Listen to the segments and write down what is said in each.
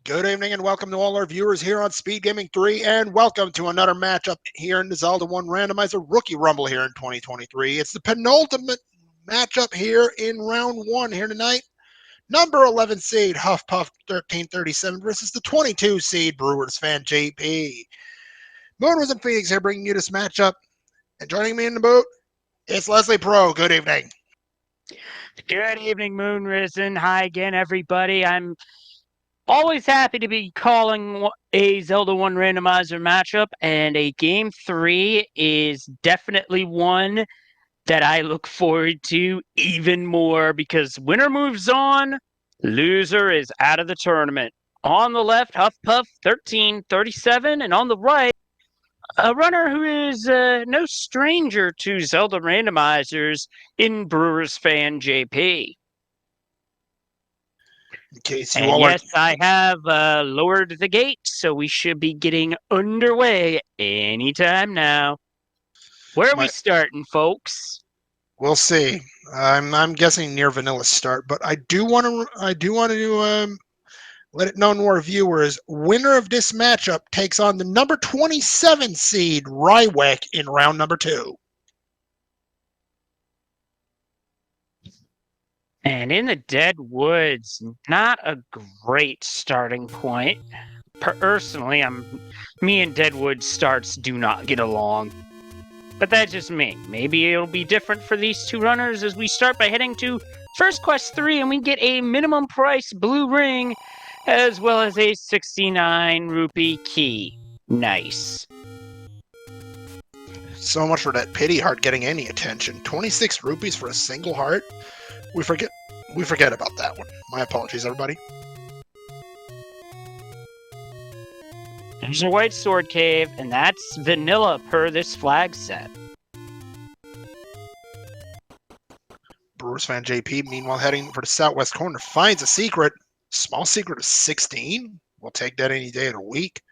Good evening and welcome to all our viewers here on SpeedGaming 3, and welcome to another matchup here in the Zelda 1 Randomizer Rookie Rumble here in 2023. It's the penultimate matchup here in round 1 here tonight. Number 11 seed huffpuff1337 versus the 22 seed BrewersFanJP. Moon was in Phoenix here bringing you this matchup, and joining me in the booth, it's Leslie Pro. Good evening. Good evening, Moon Risen. Hi again, everybody. I'm always happy to be calling a Zelda 1 randomizer matchup, and a Game 3 is definitely one that I look forward to even more because winner moves on, loser is out of the tournament. On the left, huffpuff1337, and on the right, a runner who is no stranger to Zelda randomizers in BrewersFanJP. In case you And all yes, I have lowered the gate, so we should be getting underway anytime now. Where are we starting, folks? We'll see. I'm guessing near vanilla start, but I do want to let it known to our viewers. Winner of this matchup takes on the number 27 seed Rywek in round number 2. And in the Dead Woods, not a great starting point. Personally, me and Deadwood starts do not get along. But that's just me. Maybe it'll be different for these two runners as we start by heading to First Quest 3 and we get a minimum price blue ring as well as a 69 rupee key. Nice. So much for that pity heart getting any attention. 26 rupees for a single heart? We forget about that one. My apologies, everybody. There's a white sword cave, and that's vanilla per this flag set. BrewersFanJP, meanwhile, heading for the southwest corner, finds a secret. Small secret of 16. We'll take that any day of the week.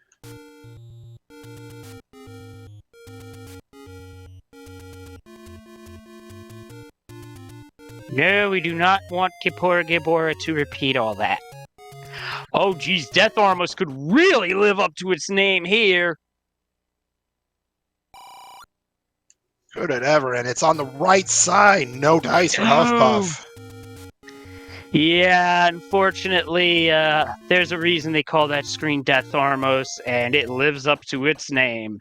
No, we do not want Gibora to repeat all that. Oh, geez, Death Armos could really live up to its name here. Could it ever? And it's on the right side. No dice for Huffpuff. Yeah, unfortunately, there's a reason they call that screen Death Armos, and it lives up to its name.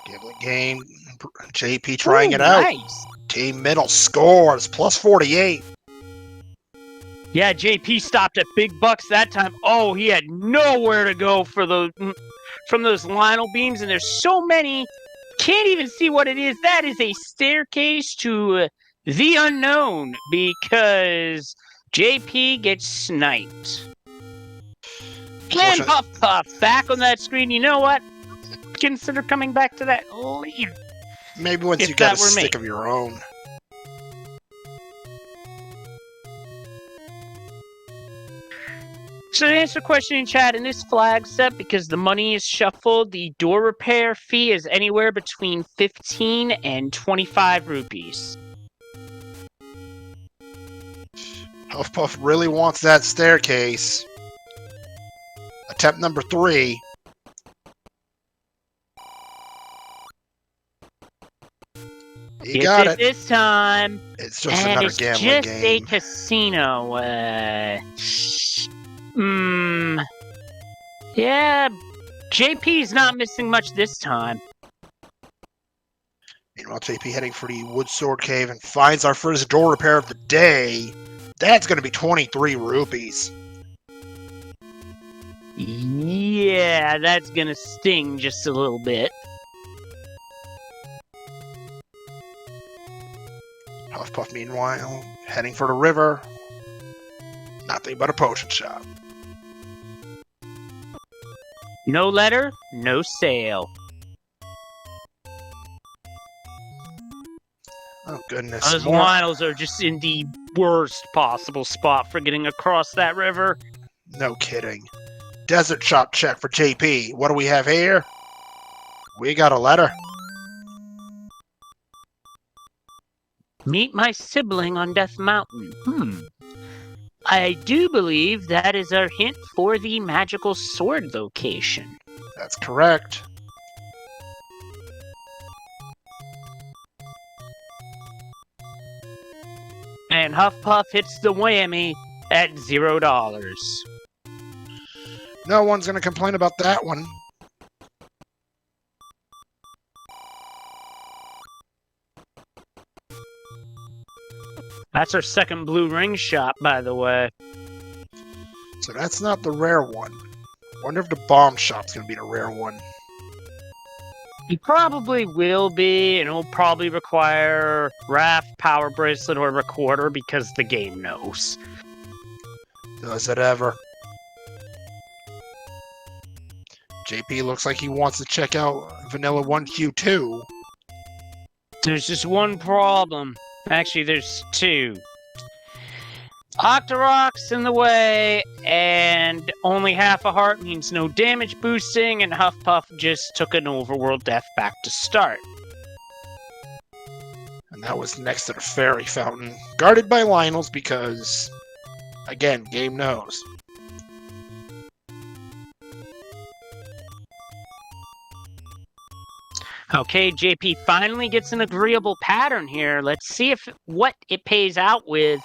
Gambling game. JP trying it out. Nice. Team middle scores. Plus 48. Yeah, JP stopped at big bucks that time. Oh, he had nowhere to go from those Lionel beams, and there's so many. Can't even see what it is. That is a staircase to the unknown because JP gets sniped. And Puff back on that screen. You know what? Consider coming back to that later. Maybe once you got a stick of your own. So to answer the question in chat, in this flag set, because the money is shuffled, the door repair fee is anywhere between 15 and 25 rupees. Huffpuff really wants that staircase. Attempt number 3. He got it this time. It's just another gambling game. It's just a casino. Yeah, JP's not missing much this time. Meanwhile, JP heading for the Wood Sword Cave and finds our first door repair of the day. That's going to be 23 rupees. Yeah, that's going to sting just a little bit. Huffpuff, meanwhile, heading for the river. Nothing but a potion shop. No letter, no sale. Oh, goodness. Those Lionels are just in the worst possible spot for getting across that river. No kidding. Desert shop check for JP. What do we have here? We got a letter. Meet my sibling on Death Mountain. I do believe that is our hint for the magical sword location. That's correct. And Huffpuff hits the whammy at $0. No one's going to complain about that one. That's our second blue ring shot, by the way. So that's not the rare one. Wonder if the bomb shop's going to be the rare one. It probably will be, and it'll probably require Raft, Power Bracelet, or Recorder because the game knows. Does it ever? JP looks like he wants to check out Vanilla 1Q2. There's just one problem. Actually, there's two. Octorok's in the way, and only half a heart means no damage boosting, and Huffpuff just took an overworld death back to start. And that was next to the fairy fountain, guarded by Lionels because, again, game knows. Okay, JP finally gets an agreeable pattern here. Let's see what it pays out with.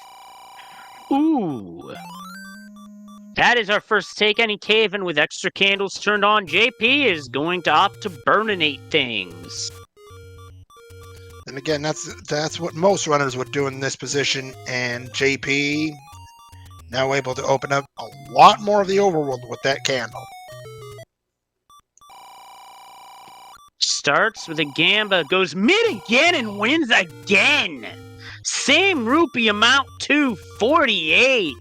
Ooh. That is our first take any cave, and with extra candles turned on, JP is going to opt to burninate things. And again, that's what most runners would do in this position, and JP now able to open up a lot more of the overworld with that candle. Starts with a gamba, goes mid again and wins again. Same rupee amount, 248.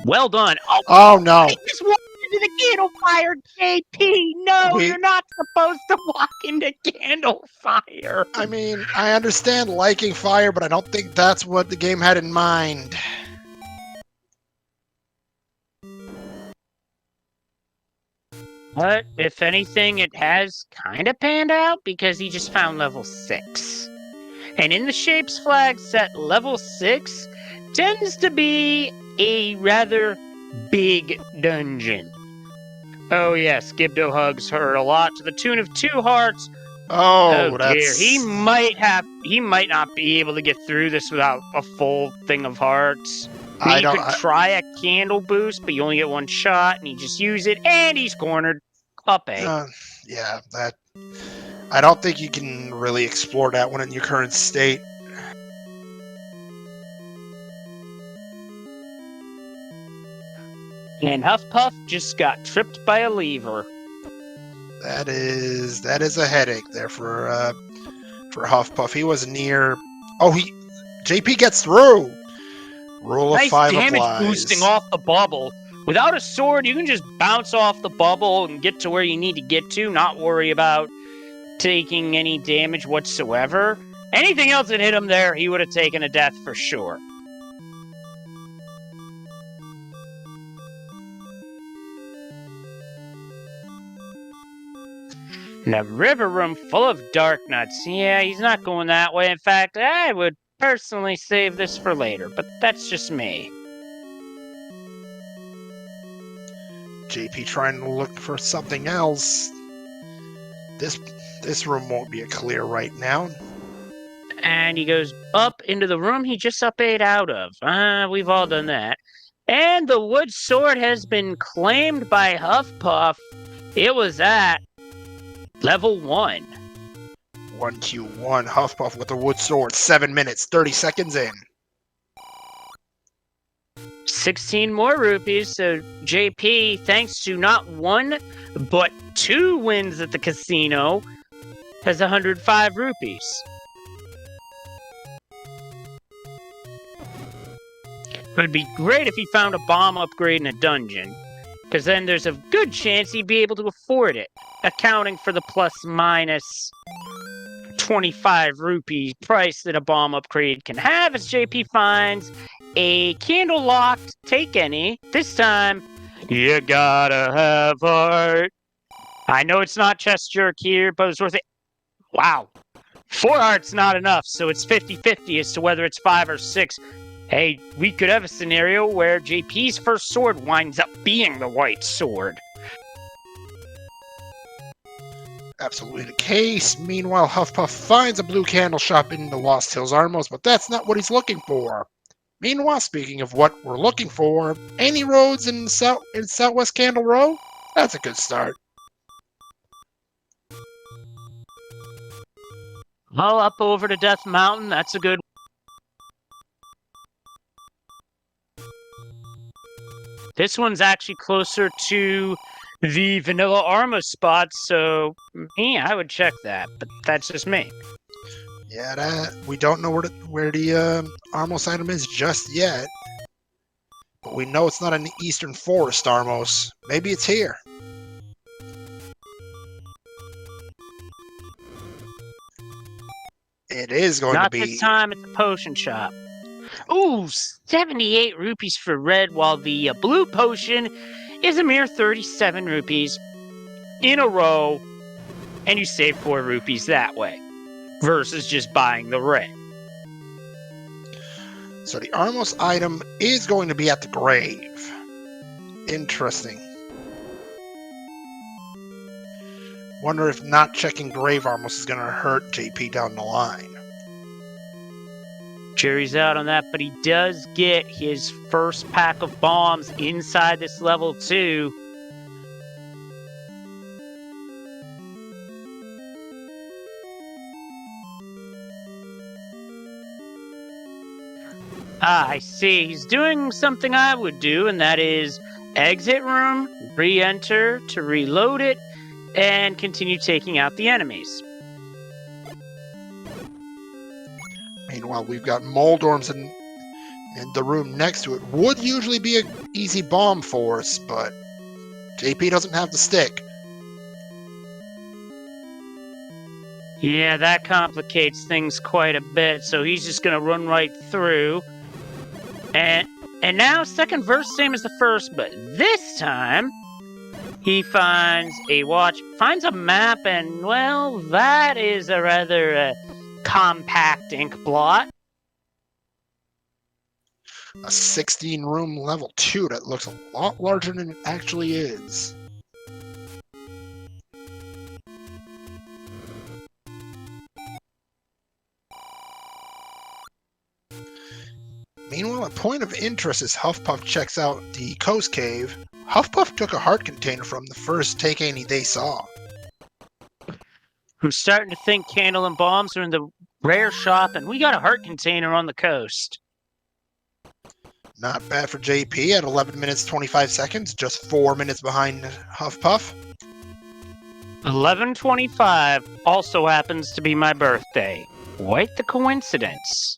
Well done. Oh no. I just walked into the candle fire, JP. No, you're not supposed to walk into candle fire. I mean, I understand liking fire, but I don't think that's what the game had in mind. But, if anything, it has kind of panned out because he just found level 6. And in the Shapes flag set, level 6 tends to be a rather big dungeon. Oh yes, Gibdo hugs hurt a lot to the tune of 2 hearts. Oh, dear. that's... He might not be able to get through this without a full thing of hearts. He could try a candle boost, but you only get 1 shot, and he just use it, and he's cornered. Up A. Yeah, that... I don't think you can really explore that one in your current state. And Huffpuff just got tripped by a lever. That is a headache there for Huffpuff. He was near... Oh, JP gets through! Rule of 5 applies. Nice damage boosting off the bubble. Without a sword, you can just bounce off the bubble and get to where you need to get to, not worry about taking any damage whatsoever. Anything else that hit him there, he would have taken a death for sure. And a river room full of dark nuts. Yeah, he's not going that way. In fact, I would personally save this for later, but that's just me. JP trying to look for something else. This room won't be a clear right now. And he goes up into the room he just up-ate out of. We've all done that. And the wood sword has been claimed by Huffpuff. It was at level 1. 1Q1, Huffpuff with the wood sword. 7 minutes, 30 seconds in. 16 more rupees, so JP, thanks to not 1, but 2 wins at the casino, has 105 rupees. It would be great if he found a bomb upgrade in a dungeon, because then there's a good chance he'd be able to afford it, accounting for the plus-minus 25 rupee price that a bomb upgrade can have, as JP finds a candle locked, take any. This time, you gotta have heart. I know it's not chest jerk here, but it's worth it. Wow. 4 hearts not enough, so it's 50-50 as to whether it's 5 or 6. Hey, we could have a scenario where JP's first sword winds up being the white sword. Absolutely the case. Meanwhile, Huffpuff finds a blue candle shop in the Lost Hills Armos, but that's not what he's looking for. Meanwhile, speaking of what we're looking for, any roads in Southwest Candle Row? That's a good start. Oh, up over to Death Mountain, that's a good. This one's actually closer to the Vanilla Arma spot, so I would check that, but that's just me. Yeah, we don't know where the Armos item is just yet. But we know it's not in the Eastern Forest, Armos. Maybe it's here. It is going to be... Not this time at the potion shop. Ooh, 78 rupees for red, while the blue potion is a mere 37 rupees in a row, and you save 4 rupees that way, versus just buying the red. So the Armos item is going to be at the grave. Interesting. Wonder if not checking grave Armos is going to hurt JP down the line. Jury's out on that, but he does get his first pack of bombs inside this level 2. I see. He's doing something I would do, and that is exit room, re-enter to reload it, and continue taking out the enemies. Meanwhile, we've got Moldorms in the room next to it. Would usually be an easy bomb for us, but JP doesn't have the stick. Yeah, that complicates things quite a bit, so he's just going to run right through. And now, second verse, same as the first, but this time, he finds a watch, finds a map, and, well, that is a rather compact ink blot. A 16-room level 2 that looks a lot larger than it actually is. Meanwhile, a point of interest as Huffpuff checks out the Coast Cave. Huffpuff took a heart container from the first Take Any they saw. I'm starting to think Candle and Bombs are in the rare shop, and we got a heart container on the coast. Not bad for JP at 11 minutes 25 seconds, just 4 minutes behind Huffpuff. 11:25 also happens to be my birthday. Quite the coincidence.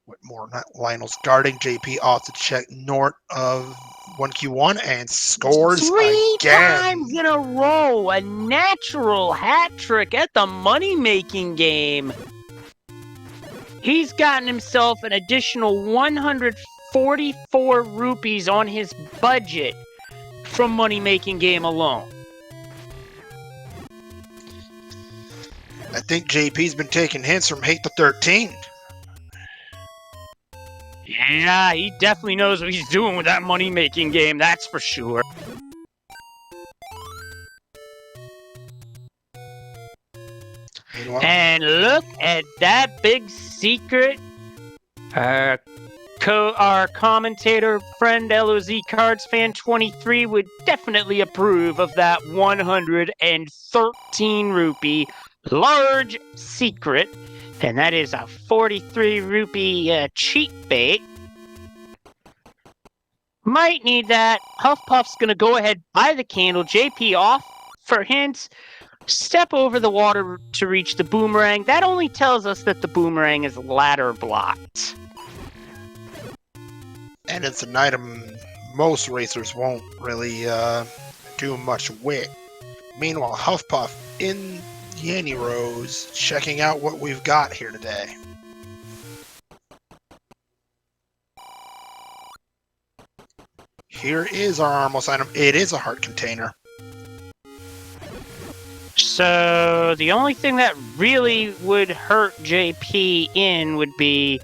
Whitmore, not Lionel's guarding JP off to check north of 1Q1 and scores 3 again. times in a row, a natural hat trick at the money-making game. He's gotten himself an additional 144 rupees on his budget from money-making game alone. I think JP's been taking hints from Hate the 13. Yeah, he definitely knows what he's doing with that money-making game, that's for sure. And look at that big secret. Our commentator friend LOZ Cards Fan 23 would definitely approve of that 113 rupee large secret. And that is a 43 rupee cheat bait. Might need that. Huffpuff's gonna go ahead, buy the candle. JP off for hints. Step over the water to reach the boomerang. That only tells us that the boomerang is ladder blocked. And it's an item most racers won't really do much with. Meanwhile, Huffpuff in Yanny Rose checking out what we've got here today. Here is our almost item. It is a heart container. So the only thing that really would hurt JP in would be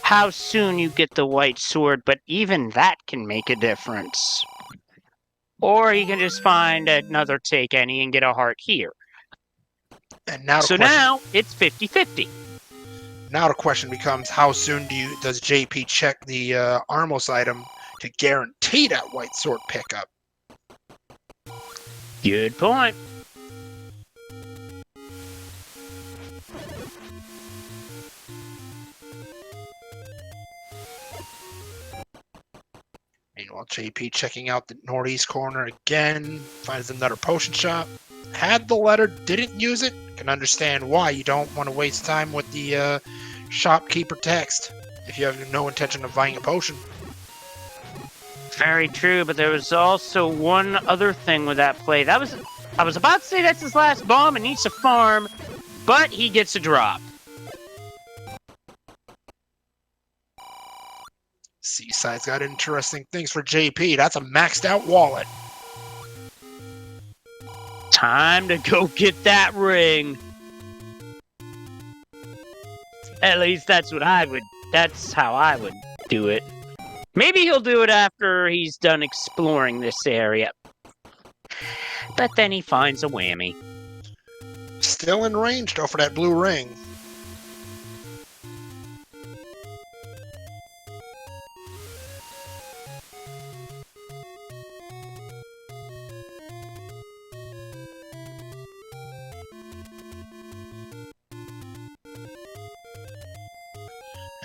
how soon you get the white sword, but even that can make a difference. Or he can just find another take any and get a heart here. And now So now it's 50-50. Now the question becomes, how soon does JP check the Armos item to guarantee that white sword pickup? Good point. Meanwhile, JP checking out the northeast corner again, finds another potion shop. Had the letter, didn't use it. Can understand why you don't want to waste time with the shopkeeper text if you have no intention of buying a potion. Very true, but there was also one other thing with that play. I was about to say that's his last bomb and needs to farm, but he gets a drop. Seaside's got interesting things for JP. That's a maxed out wallet. Time to go get that ring. At least that's how I would do it. Maybe he'll do it after he's done exploring this area. But then he finds a whammy. Still in range, though, for that blue ring.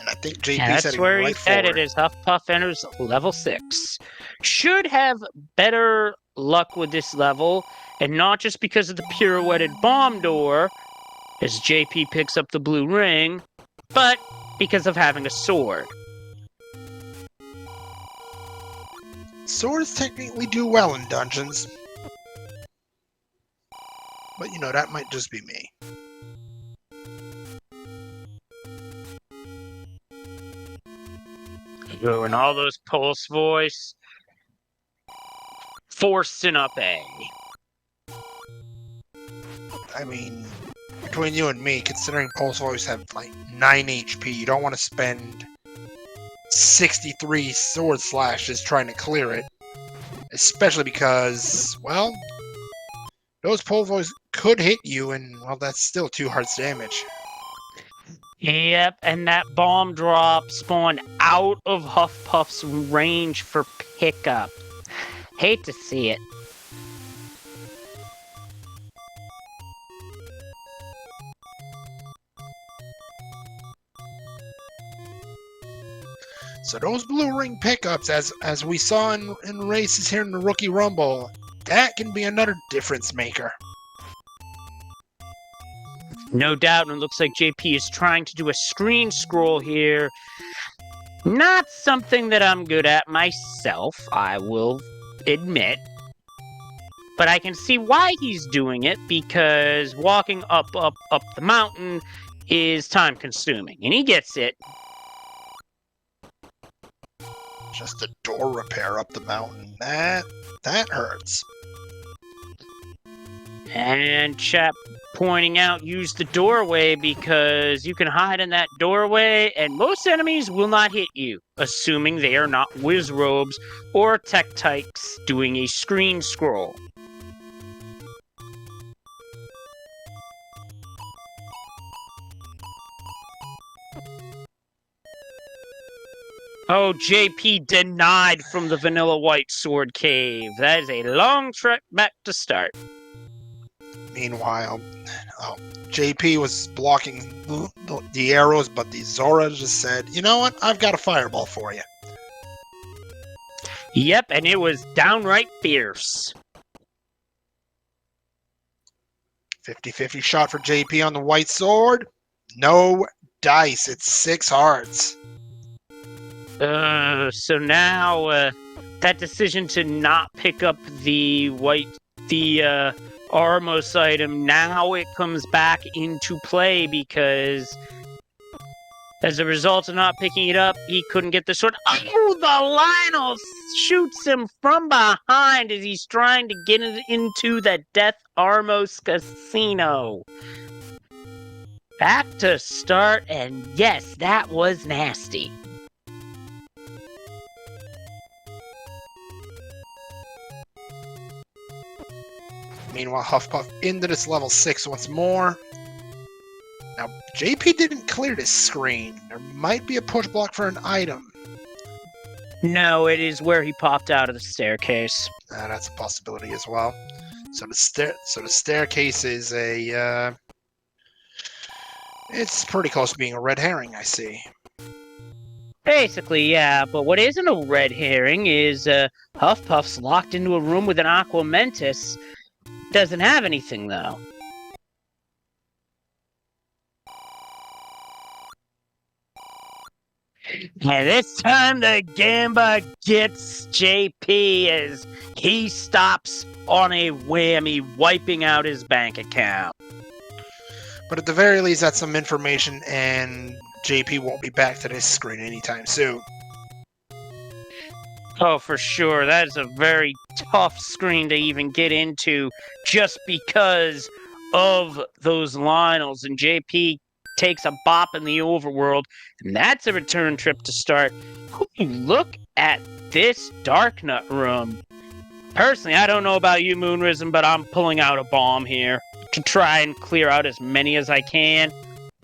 I think JP's that's where he's headed as Huffpuff enters level 6. Should have better luck with this level, and not just because of the pirouetted bomb door, as JP picks up the blue ring, but because of having a sword. Swords technically do well in dungeons. But, that might just be me. And all those pulse voice. Forcing up A. I mean, between you and me, considering pulse voice have like 9 HP, you don't want to spend 63 sword slashes trying to clear it. Especially because, well, those pulse voice could hit you, and, well, that's still 2 hearts damage. Yep, and that bomb drop spawned out of Huffpuff's range for pickup. Hate to see it. So those blue ring pickups, as we saw in races here in the Rookie Rumble, that can be another difference maker. No doubt, and it looks like JP is trying to do a screen scroll here. Not something that I'm good at myself, I will admit. But I can see why he's doing it, because walking up the mountain is time consuming, and he gets it. Just a door repair up the mountain. That hurts. And chap pointing out, use the doorway because you can hide in that doorway and most enemies will not hit you, assuming they are not Wizrobes or Tech-Tykes doing a screen scroll. Oh, JP denied from the Vanilla White Sword Cave. That is a long trek back to start. Meanwhile, JP was blocking the arrows, but the Zora just said, you know what, I've got a fireball for you. Yep, and it was downright fierce. 50-50 shot for JP on the white sword. No dice, it's 6 hearts. So now, that decision to not pick up the Armos item, now it comes back into play because As a result of not picking it up, he couldn't get the sword. Oh, the Lionel shoots him from behind as he's trying to get it into the Death Armos Casino. Back to start, and yes, that was nasty. Meanwhile, Huffpuff into this level 6 once more. Now, JP didn't clear this screen. There might be a push block for an item. No, it is where he popped out of the staircase. That's a possibility as well. So the staircase is a... it's pretty close to being a red herring, I see. Basically, yeah, but what isn't a red herring is Huffpuff's locked into a room with an Aqua Mentis. Doesn't have anything, though. And this time the Gamba gets JP as he stops on a whammy, wiping out his bank account. But at the very least, that's some information, and JP won't be back to this screen anytime soon. Oh, for sure. That is a very tough screen to even get into just because of those Lionels. And JP takes a bop in the overworld, and that's a return trip to start. Ooh, look at this Dark Nut room. Personally, I don't know about you, Moonrism, but I'm pulling out a bomb here to try and clear out as many as I can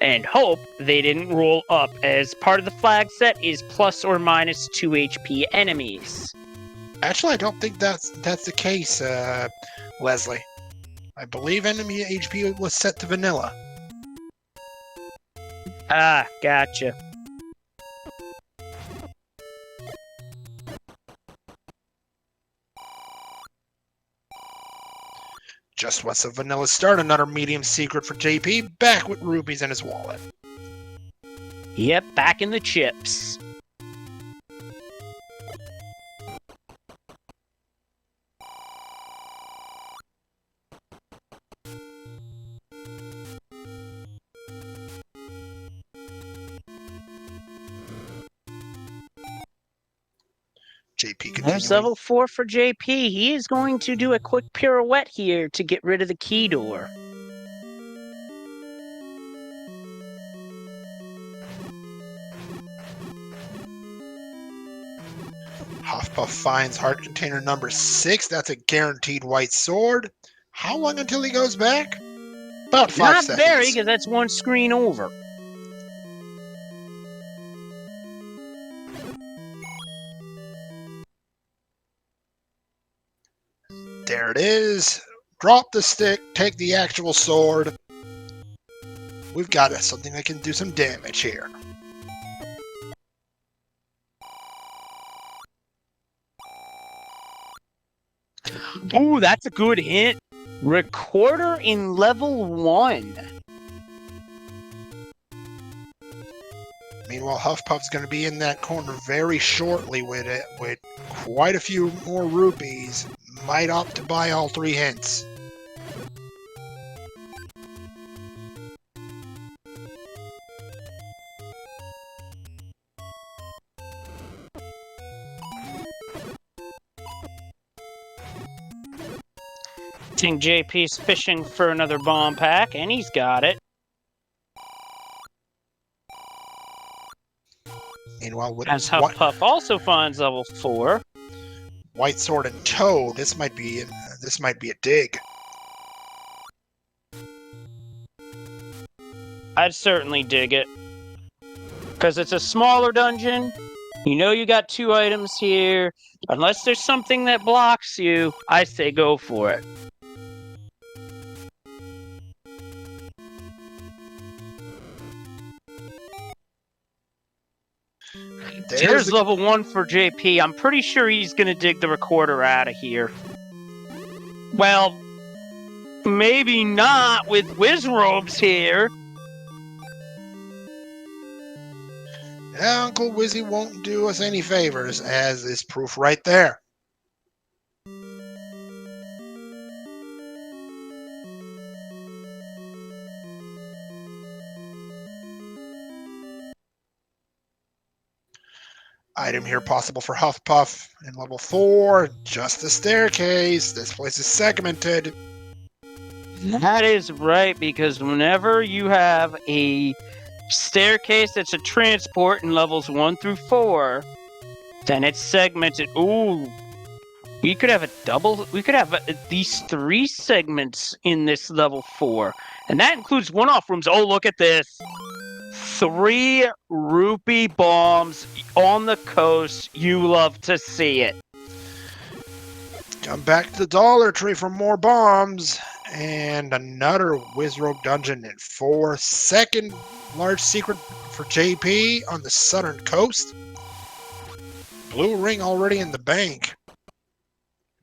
and hope they didn't roll up, as part of the flag set is plus or minus 2 HP enemies. Actually, I don't think that's the case, Leslie. I believe enemy HP was set to vanilla. Ah, gotcha. Just what's a vanilla start, another medium secret for JP, back with rupees in his wallet. Yep, back in the chips. JP There's continuing. level 4 for JP. He is going to do a quick pirouette here to get rid of the key door. Huffpuff finds heart container number 6. That's a guaranteed white sword. How long until he goes back? About 5 Not seconds. very, because that's one screen over. There it is. Drop the stick, take the actual sword. We've got something that can do some damage here. Ooh, that's a good hint. Recorder in level 1. Meanwhile, Huffpuff's going to be in that corner very shortly with quite a few more rupees. Might opt to buy all 3 hints. I think JP's fishing for another bomb pack, and he's got it. Meanwhile, with As Huffpuff also finds level 4. white sword and toe, this might be a dig. I'd certainly dig it. Because it's a smaller dungeon. You know you got 2 items here. Unless there's something that blocks you, I say go for it. There's level 1 for JP. I'm pretty sure he's going to dig the recorder out of here. Well, maybe not with Wizrobes here. Uncle Wizzy won't do us any favors, as is proof right there. Item here possible for Huffpuff in level 4. Just the staircase. This place is segmented. That is right, because whenever you have a staircase that's a transport in levels 1 through 4, then it's segmented. Ooh. We could have at least 3 segments in this level 4. And that includes one-off rooms. Oh, look at this. 3 rupee bombs on the coast. You love to see it. Come back to the Dollar Tree for more bombs. And another Wizrobe dungeon in 4. Second large secret for JP on the southern coast. Blue ring already in the bank.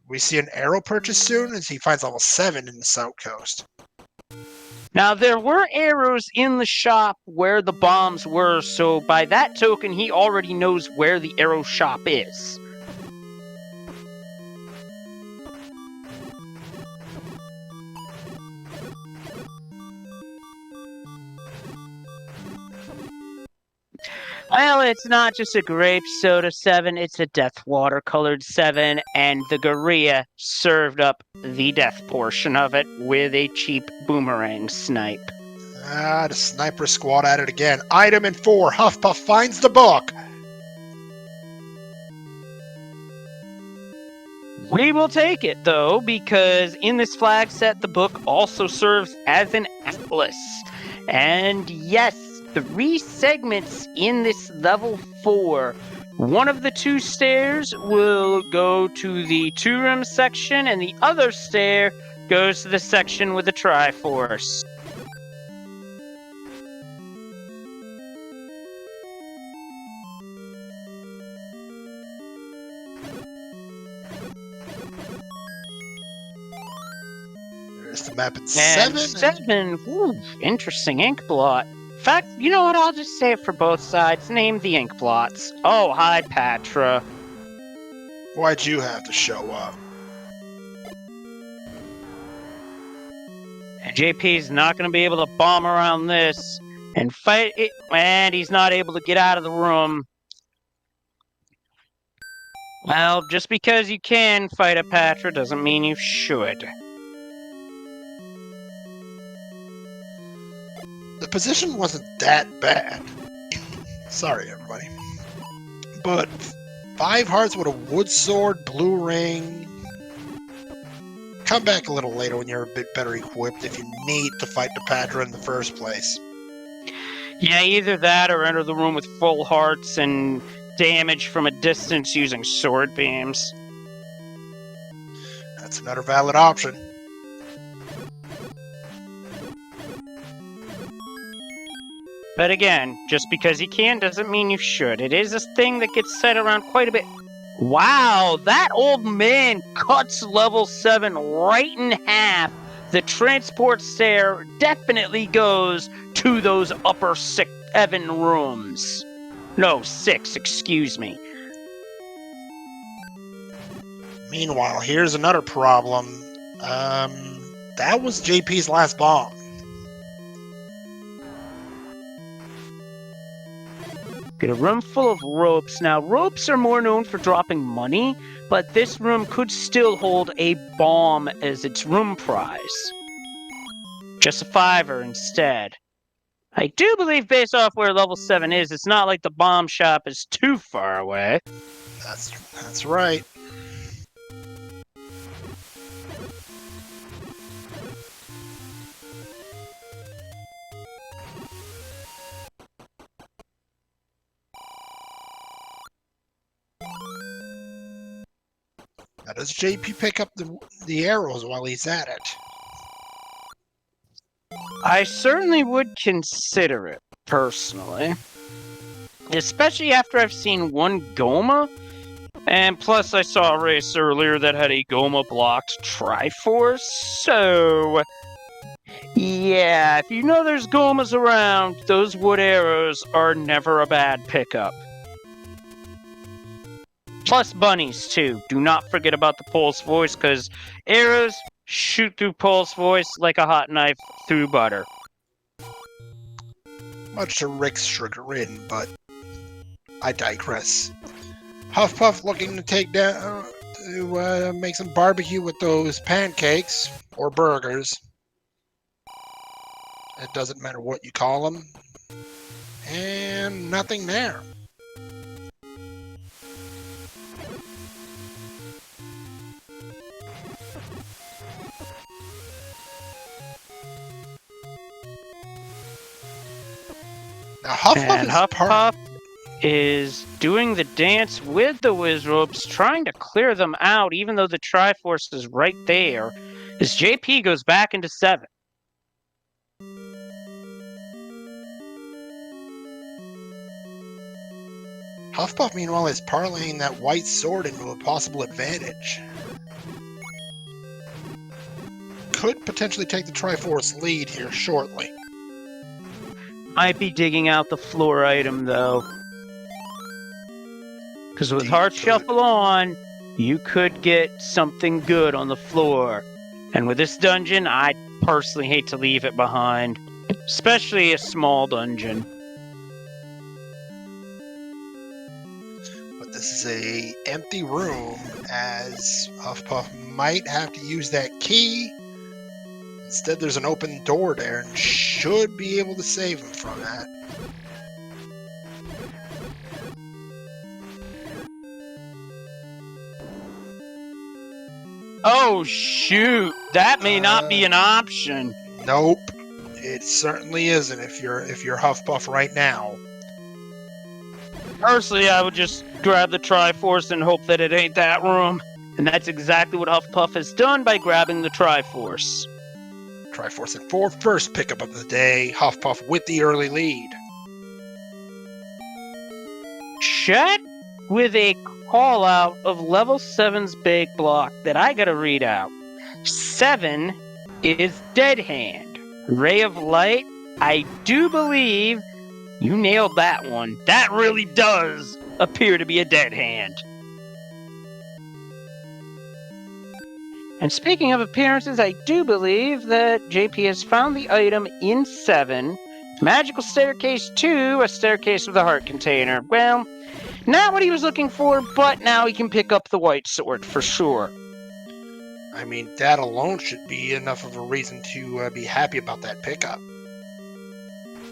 We see an arrow purchase soon as he finds level 7 in the south coast. Now, there were arrows in the shop where the bombs were, so by that token, he already knows where the arrow shop is. Well, it's not just a grape soda 7, it's a death water-colored 7, and the gorilla served up the death portion of it with a cheap boomerang snipe. Ah, the sniper squad at it again. Item in 4. Huffpuff finds the book. We will take it, though, because in this flag set, the book also serves as an atlas. And yes, 3 segments in this level 4. One of the 2 stairs will go to the 2-room section, and the other stair goes to the section with the Triforce. There's the map in And 7. 7, ooh, interesting ink blot. In fact, you know what? I'll just say it for both sides. Name the ink blots. Oh, hi, Patra. Why'd you have to show up? And JP's not going to be able to bomb around this and fight it, and he's not able to get out of the room. Well, just because you can fight a Patra doesn't mean you should. The position wasn't that bad. Sorry, everybody. But 5 hearts with a wood sword, blue ring. Come back a little later when you're a bit better equipped if you need to fight the Patra in the first place. Yeah, either that or enter the room with full hearts and damage from a distance using sword beams. That's another valid option. But again, just because you can doesn't mean you should. It is a thing that gets said around quite a bit. Wow, that old man cuts level 7 right in half. The transport stair definitely goes to those upper 7 rooms. No, 6, excuse me. Meanwhile, here's another problem. That was JP's last bomb. Get a room full of ropes. Now, ropes are more known for dropping money, but this room could still hold a bomb as its room prize. Just a 5er instead. I do believe, based off where level 7 is, it's not like the bomb shop is too far away. That's right. Now, does JP pick up the arrows while he's at it? I certainly would consider it, personally. Especially after I've seen one Goma. And plus I saw a race earlier that had a Goma-blocked Triforce, so... yeah, if you know there's Gomas around, those wood arrows are never a bad pickup. Plus bunnies, too. Do not forget about the Pulse Voice, because arrows shoot through Pulse Voice like a hot knife through butter. Much to Rick's chagrin, but I digress. Huffpuff looking to take down to make some barbecue with those pancakes or burgers. It doesn't matter what you call them. And nothing there. Now Huffpuff is doing the dance with the Wizropes, trying to clear them out, even though the Triforce is right there, as JP goes back into 7. Huffpuff, meanwhile, is parlaying that white sword into a possible advantage. Could potentially take the Triforce lead here shortly. Might be digging out the floor item, though. Because with Heart Shuffle on, you could get something good on the floor. And with this dungeon, I personally hate to leave it behind. Especially a small dungeon. But this is a empty room, as Huffpuff might have to use that key. Instead, there's an open door there, and should be able to save him from that. Oh shoot! That may not be an option. Nope, it certainly isn't. If you're Huffpuff right now. Personally, I would just grab the Triforce and hope that it ain't that room, and that's exactly what Huffpuff has done by grabbing the Triforce. Triforce at 4, first pickup of the day. Huffpuff with the early lead. Chat with a call out of level 7's big block that I gotta read out. 7 is Dead Hand. Ray of Light, I do believe you nailed that one. That really does appear to be a Dead Hand. And speaking of appearances, I do believe that JP has found the item in 7. Magical Staircase 2, a staircase with a heart container. Well, not what he was looking for, but now he can pick up the white sword for sure. I mean, that alone should be enough of a reason to be happy about that pickup.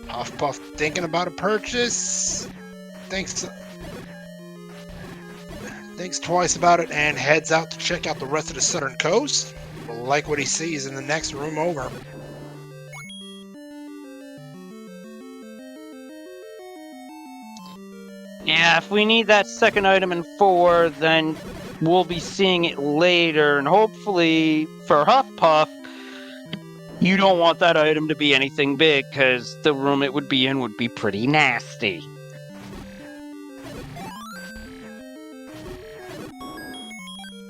Huffpuff thinking about a purchase. Thinks twice about it and heads out to check out the rest of the southern coast. Will like what he sees in the next room over. Yeah, if we need that second item in 4, then we'll be seeing it later. And hopefully, for Huffpuff, you don't want that item to be anything big, because the room it would be in would be pretty nasty.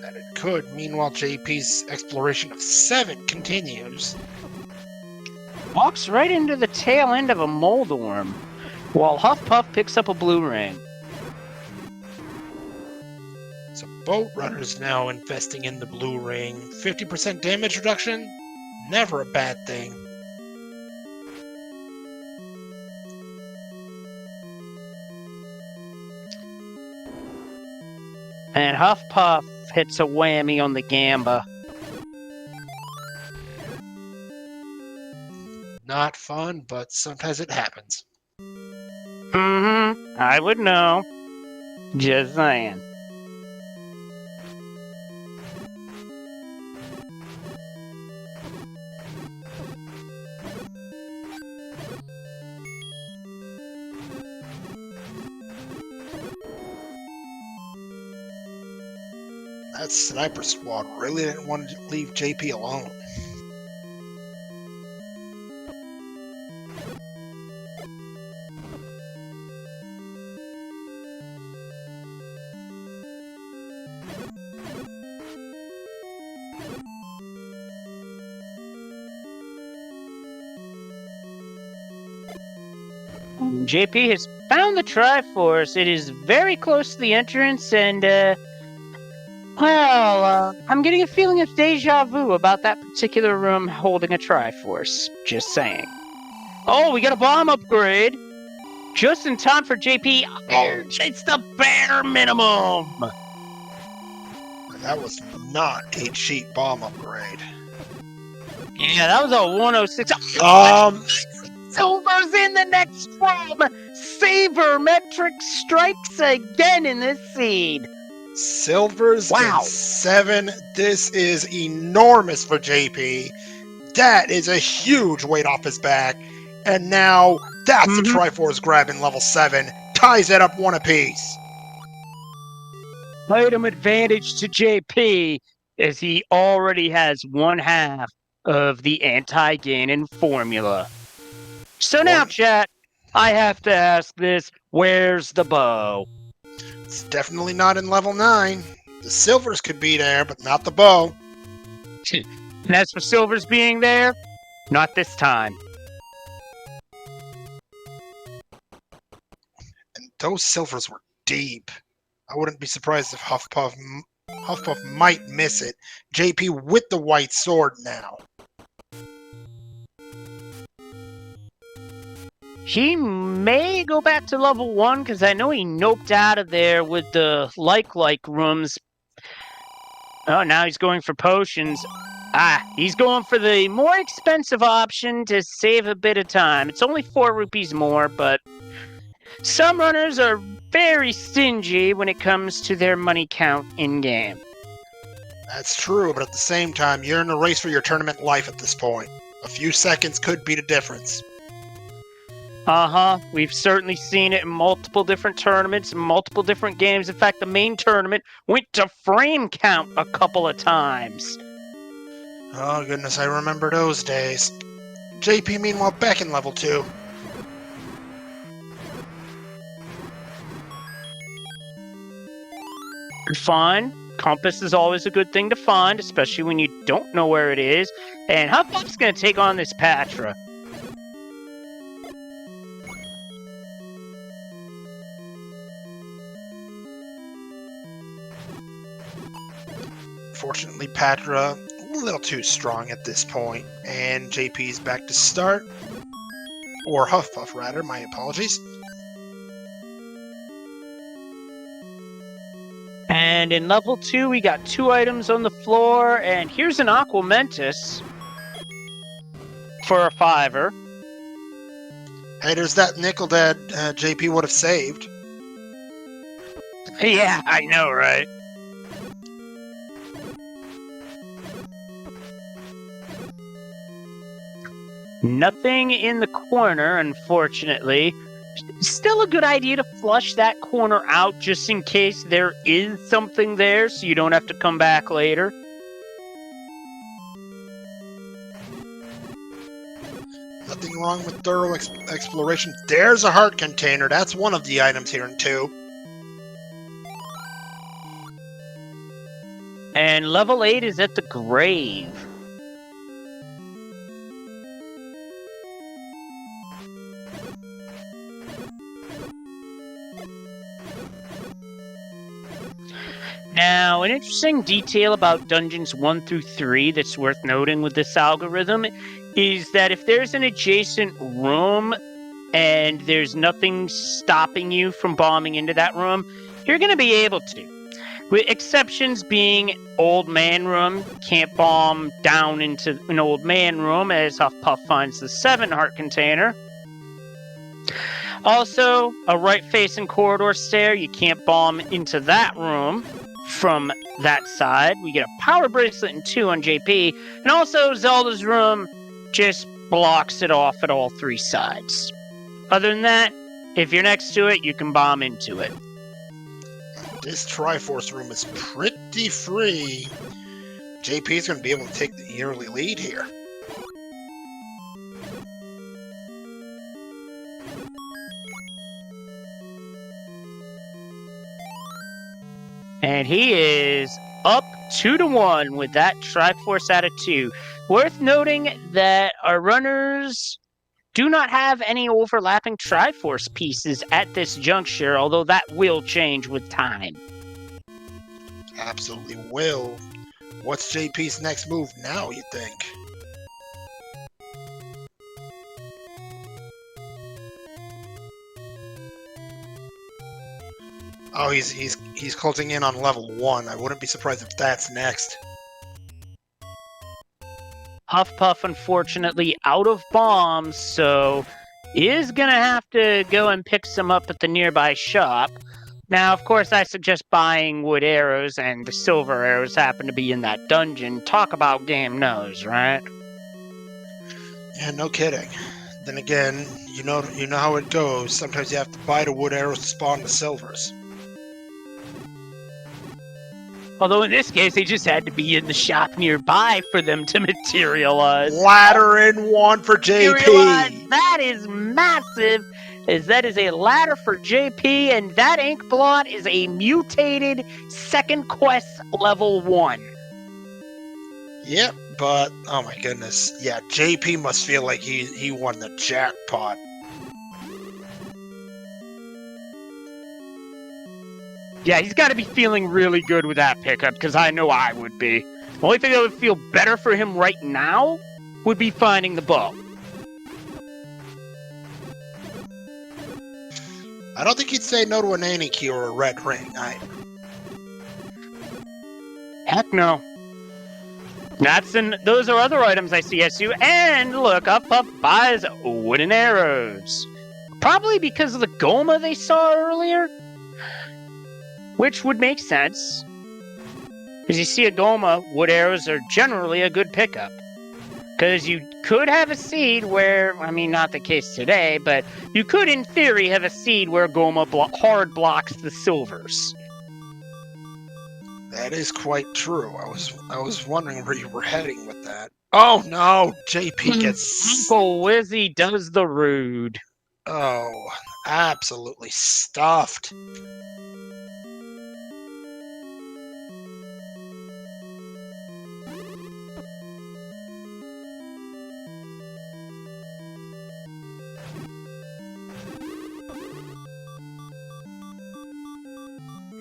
That it could. Meanwhile, JP's exploration of 7 continues. Walks right into the tail end of a Moldorm, while Huffpuff picks up a blue ring. So boat runners now investing in the blue ring. 50% damage reduction, never a bad thing. And Huffpuff hits a whammy on the Gamba. Not fun, but sometimes it happens. I would know. Just saying. That sniper squad really didn't want to leave JP alone. JP has found the Triforce. It is very close to the entrance, and, I'm getting a feeling of deja vu about that particular room holding a Triforce. Just saying. Oh, we got a bomb upgrade! Just in time for JP. Oh, it's the bare minimum. That was not a cheap bomb upgrade. Yeah, that was a 106. Silver's in the next room. Sabermetric strikes again in this seed. Silver's Wow. in 7. This is enormous for JP. That is a huge weight off his back. And now that's a Triforce grab in level 7. Ties it up 1 apiece. Item advantage to JP as he already has 1/2 of the anti-Ganon formula. So now, chat, I have to ask this. Where's the bow? It's definitely not in level 9. The silvers could be there, but not the bow. And as for silvers being there, not this time. And those silvers were deep. I wouldn't be surprised if Huffpuff might miss it. JP with the white sword now. He may go back to level 1 because I know he noped out of there with the like rooms. Oh, now he's going for potions. He's going for the more expensive option to save a bit of time. It's only 4 rupees more, but some runners are very stingy when it comes to their money count in-game. That's true, but at the same time, you're in a race for your tournament life at this point. A few seconds could be the difference. We've certainly seen it in multiple different tournaments, multiple different games. In fact, the main tournament went to frame count a couple of times. Oh goodness, I remember those days. JP, meanwhile, back in level 2. Fine. Compass is always a good thing to find, especially when you don't know where it is. And Huffpuff's going to take on this Patra. Fortunately, Patra a little too strong at this point, and JP's back to start. Or Huffpuff, rather, my apologies. And in level 2, we got 2 items on the floor, and here's an Aquamentus for a 5er. Hey, there's that nickel that JP would have saved. Yeah, I know, right? Nothing in the corner, unfortunately. Still a good idea to flush that corner out just in case there is something there so you don't have to come back later. Nothing wrong with thorough exploration. There's a heart container. That's one of the items here in 2. And level 8 is at the grave. Now, an interesting detail about Dungeons 1 through 3 that's worth noting with this algorithm is that if there's an adjacent room and there's nothing stopping you from bombing into that room, you're going to be able to. With exceptions being Old Man Room, can't bomb down into an Old Man Room as Huffpuff finds the 7 heart container. Also, a right-facing corridor stair, you can't bomb into that room. From that side, we get a power bracelet and 2 on JP, and also Zelda's room just blocks it off at all 3 sides. Other than that, if you're next to it, you can bomb into it. This Triforce room is pretty free. JP's going to be able to take the early lead here. And he is up 2-1 with that Triforce out of 2. Worth noting that our runners do not have any overlapping Triforce pieces at this juncture, although that will change with time. Absolutely will. What's JP's next move now, you think? Oh, he's closing in on level 1. I wouldn't be surprised if that's next. Huffpuff, unfortunately, out of bombs, so is gonna have to go and pick some up at the nearby shop. Now, of course, I suggest buying wood arrows, and the silver arrows happen to be in that dungeon. Talk about game knows, right? Yeah, no kidding. Then again, you know how it goes. Sometimes you have to buy the wood arrows to spawn the silvers. Although in this case, they just had to be in the shop nearby for them to materialize. Ladder in 1 for JP. That is massive. That is a ladder for JP, and that ink blot is a mutated second quest level 1. Yep, but oh my goodness, yeah, JP must feel like he won the jackpot. Yeah, he's got to be feeling really good with that pickup, because I know I would be. The only thing that would feel better for him right now would be finding the bow. I don't think he'd say no to a nanny key or a red ring. Heck no. Those are other items I see SU. And look, Huffpuff buys wooden arrows. Probably because of the Goma they saw earlier. Which would make sense. Because you see a Goma, wood arrows are generally a good pickup. Because you could have a seed where, I mean, not the case today, but you could, in theory, have a seed where Goma hard blocks the silvers. That is quite true. I was wondering where you were heading with that. Oh no, JP gets... Uncle Wizzy does the rude. Oh, absolutely stuffed.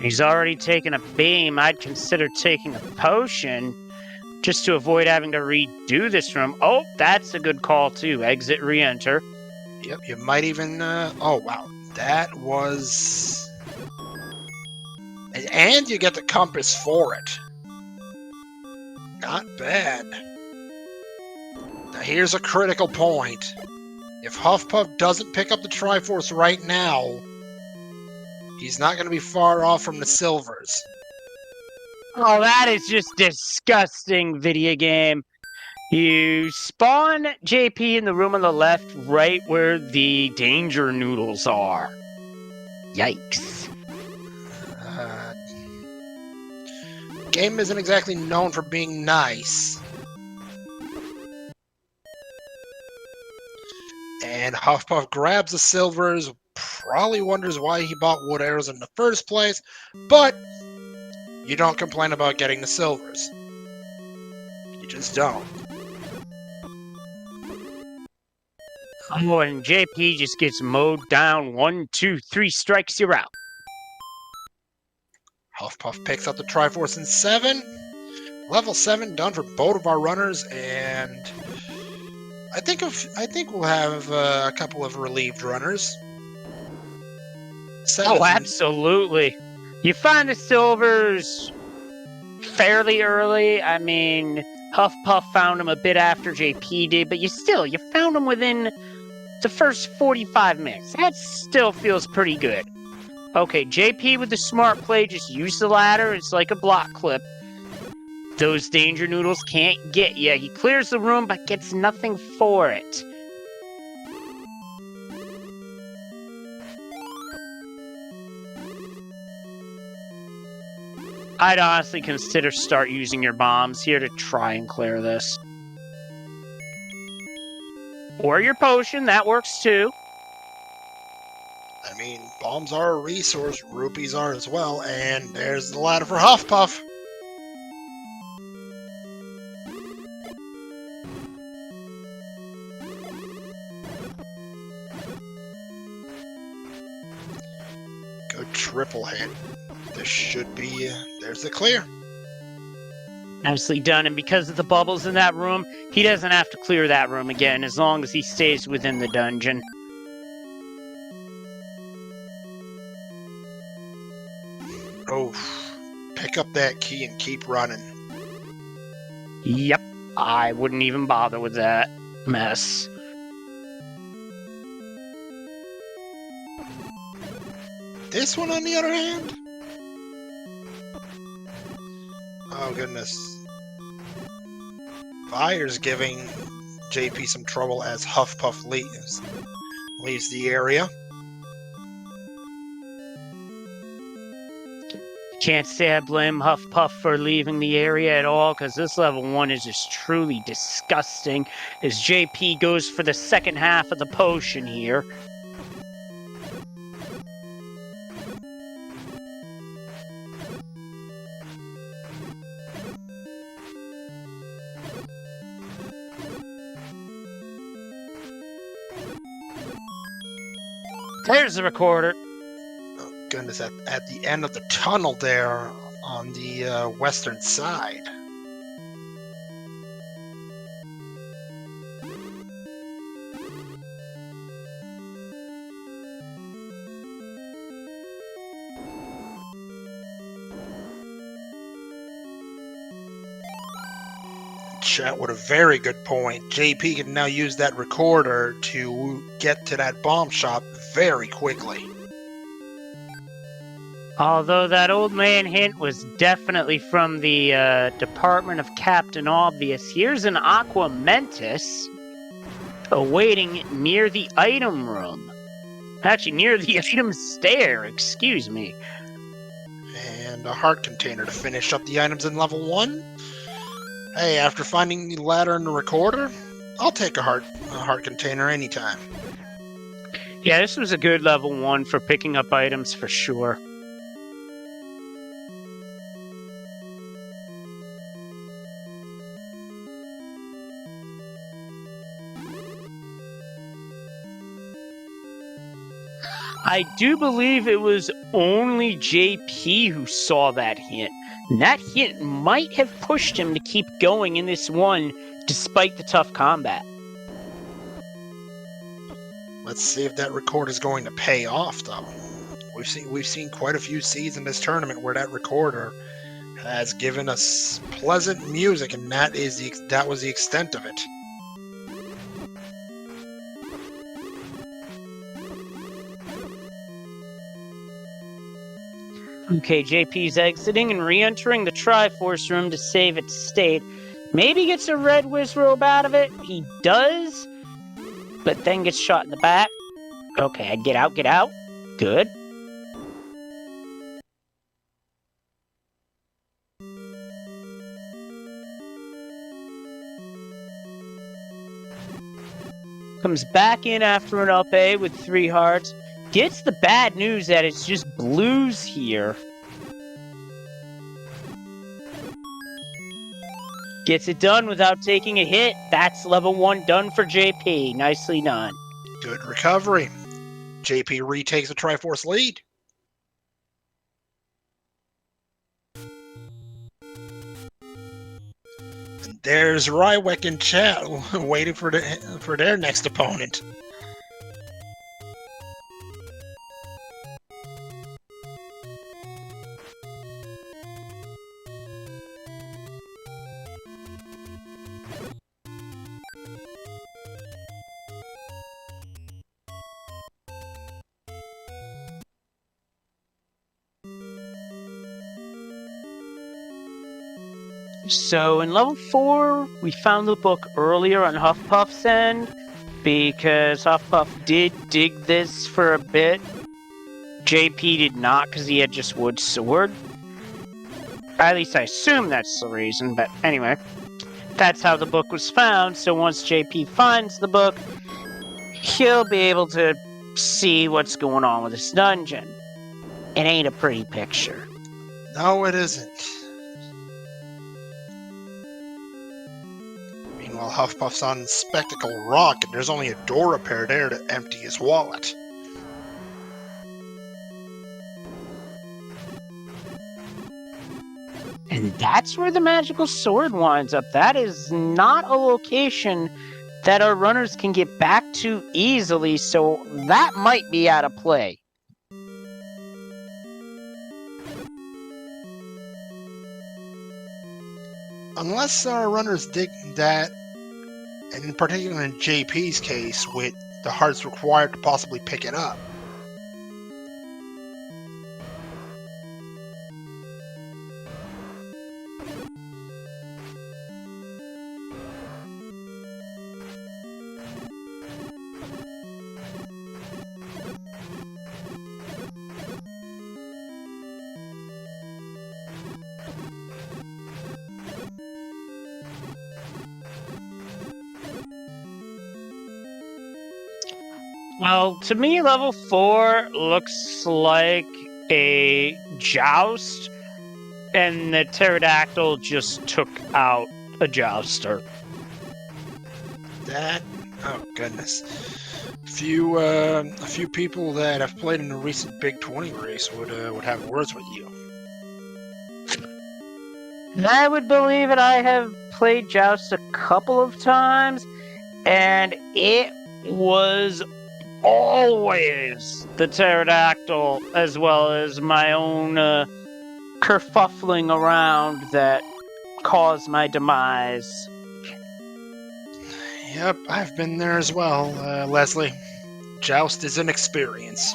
He's already taken a beam. I'd consider taking a potion just to avoid having to redo this room. Oh, that's a good call too. Exit, re-enter. Yep, you might even... oh, wow. That was... And you get the compass for it. Not bad. Now here's a critical point. If Huffpuff doesn't pick up the Triforce right now, he's not going to be far off from the silvers. Oh, that is just disgusting, video game. You spawn JP in the room on the left, right where the danger noodles are. Yikes. Game isn't exactly known for being nice. And Huffpuff grabs the silvers, probably wonders why he bought wood arrows in the first place, but you don't complain about getting the silvers. You just don't. Oh, and JP just gets mowed down. 1, 2, 3 strikes, you're out. Huffpuff picks up the Triforce in 7. Level 7 done for both of our runners, and I think we'll have a couple of relieved runners. 7. Oh, absolutely. You find the silvers fairly early. I mean, Huffpuff found them a bit after JP did, but you found them within the first 45 minutes. That still feels pretty good. Okay, JP with the smart play, just use the ladder. It's like a block clip. Those danger noodles can't get you. He clears the room, but gets nothing for it. I'd honestly consider start using your bombs here to try and clear this. Or your potion, that works too. I mean, bombs are a resource, rupees are as well, and there's the ladder for Huffpuff. Good triple hit. This should be... there's the clear. Nicely done, and because of the bubbles in that room, he doesn't have to clear that room again, as long as he stays within the dungeon. Oh, pick up that key and keep running. Yep, I wouldn't even bother with that mess. This one, on the other hand? Oh, goodness. Fire's giving JP some trouble as Huffpuff leaves the area. Can't say I blame Huffpuff for leaving the area at all, because this level 1 is just truly disgusting, as JP goes for the second half of the potion here. There's the recorder. Oh, goodness, at the end of the tunnel there on the western side. Chat with a very good point. JP can now use that recorder to get to that bomb shop very quickly. Although that old man hint was definitely from the Department of Captain Obvious, here's an Aqua Mentis awaiting near the item room. Actually, near the item stair, excuse me. And a heart container to finish up the items in level 1. Hey, after finding the ladder and the recorder, I'll take a heart container anytime. Yeah, this was a good level 1 for picking up items for sure. I do believe it was only JP who saw that hint. And that hint might have pushed him to keep going in this one, despite the tough combat. Let's see if that recorder is going to pay off, though. We've seen quite a few seeds in this tournament where that recorder has given us pleasant music, and that was the extent of it. Okay, JP's exiting and re-entering the Triforce room to save its state. Maybe gets a red whiz robe out of it. He does, but then gets shot in the back. Okay, get out, get out. Good. Comes back in after an up A with 3 hearts. Gets the bad news that it's just blues here. Gets it done without taking a hit. That's level 1 done for JP. Nicely done. Good recovery. JP retakes the Triforce lead. And there's Rywek in chat waiting for their next opponent. So in level 4, we found the book earlier on Huffpuff's end, because Huffpuff did dig this for a bit. JP did not, because he had just wood sword. At least I assume that's the reason, but anyway. That's how the book was found, so once JP finds the book, he'll be able to see what's going on with this dungeon. It ain't a pretty picture. No, it isn't. Meanwhile, Huffpuff's on Spectacle Rock, and there's only a door repair there to empty his wallet. And that's where the magical sword winds up. That is not a location that our runners can get back to easily, so that might be out of play. unless our runners dig that, and in particular in JP's case, with the hearts required to possibly pick it up. Well, to me, level 4 looks like a joust, and the pterodactyl just took out a jouster. That, oh goodness. A few people that have played in a recent Big 20 race would have words with you. I would believe it. I have played joust a couple of times, and it was always the pterodactyl as well as my own kerfuffling around that caused my demise. Yep, I've been there as well, Leslie. Joust is an experience.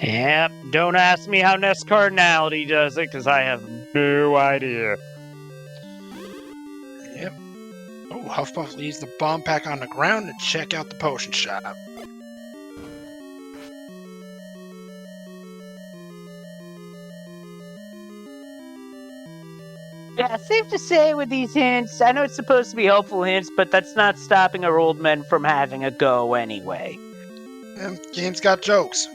Yep, don't ask me how Nest Cardinality does it, because I have no idea. Yep. Oh, Huffpuff leaves the bomb pack on the ground to check out the potion shop. Yeah, safe to say with these hints, I know it's supposed to be helpful hints, but that's not stopping our old men from having a go anyway. Game's got jokes.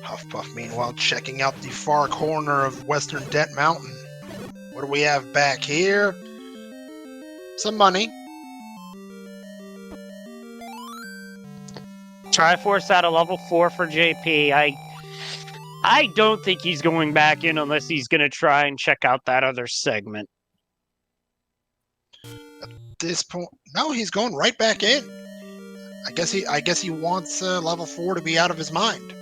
Huffpuff, meanwhile, checking out the far corner of Western Debt Mountain. What do we have back here? Some money. Triforce out of level 4 for JP. I don't think he's going back in unless he's going to try and check out that other segment. At this point, no, he's going right back in. I guess he wants level 4 to be out of his mind.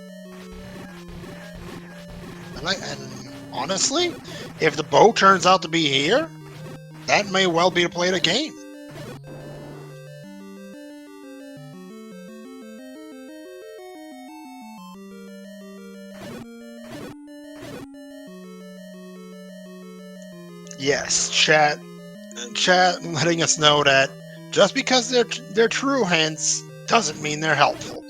And honestly, if the bow turns out to be here, that may well be to play the game. Yes, chat letting us know that just because they're true hints doesn't mean they're helpful.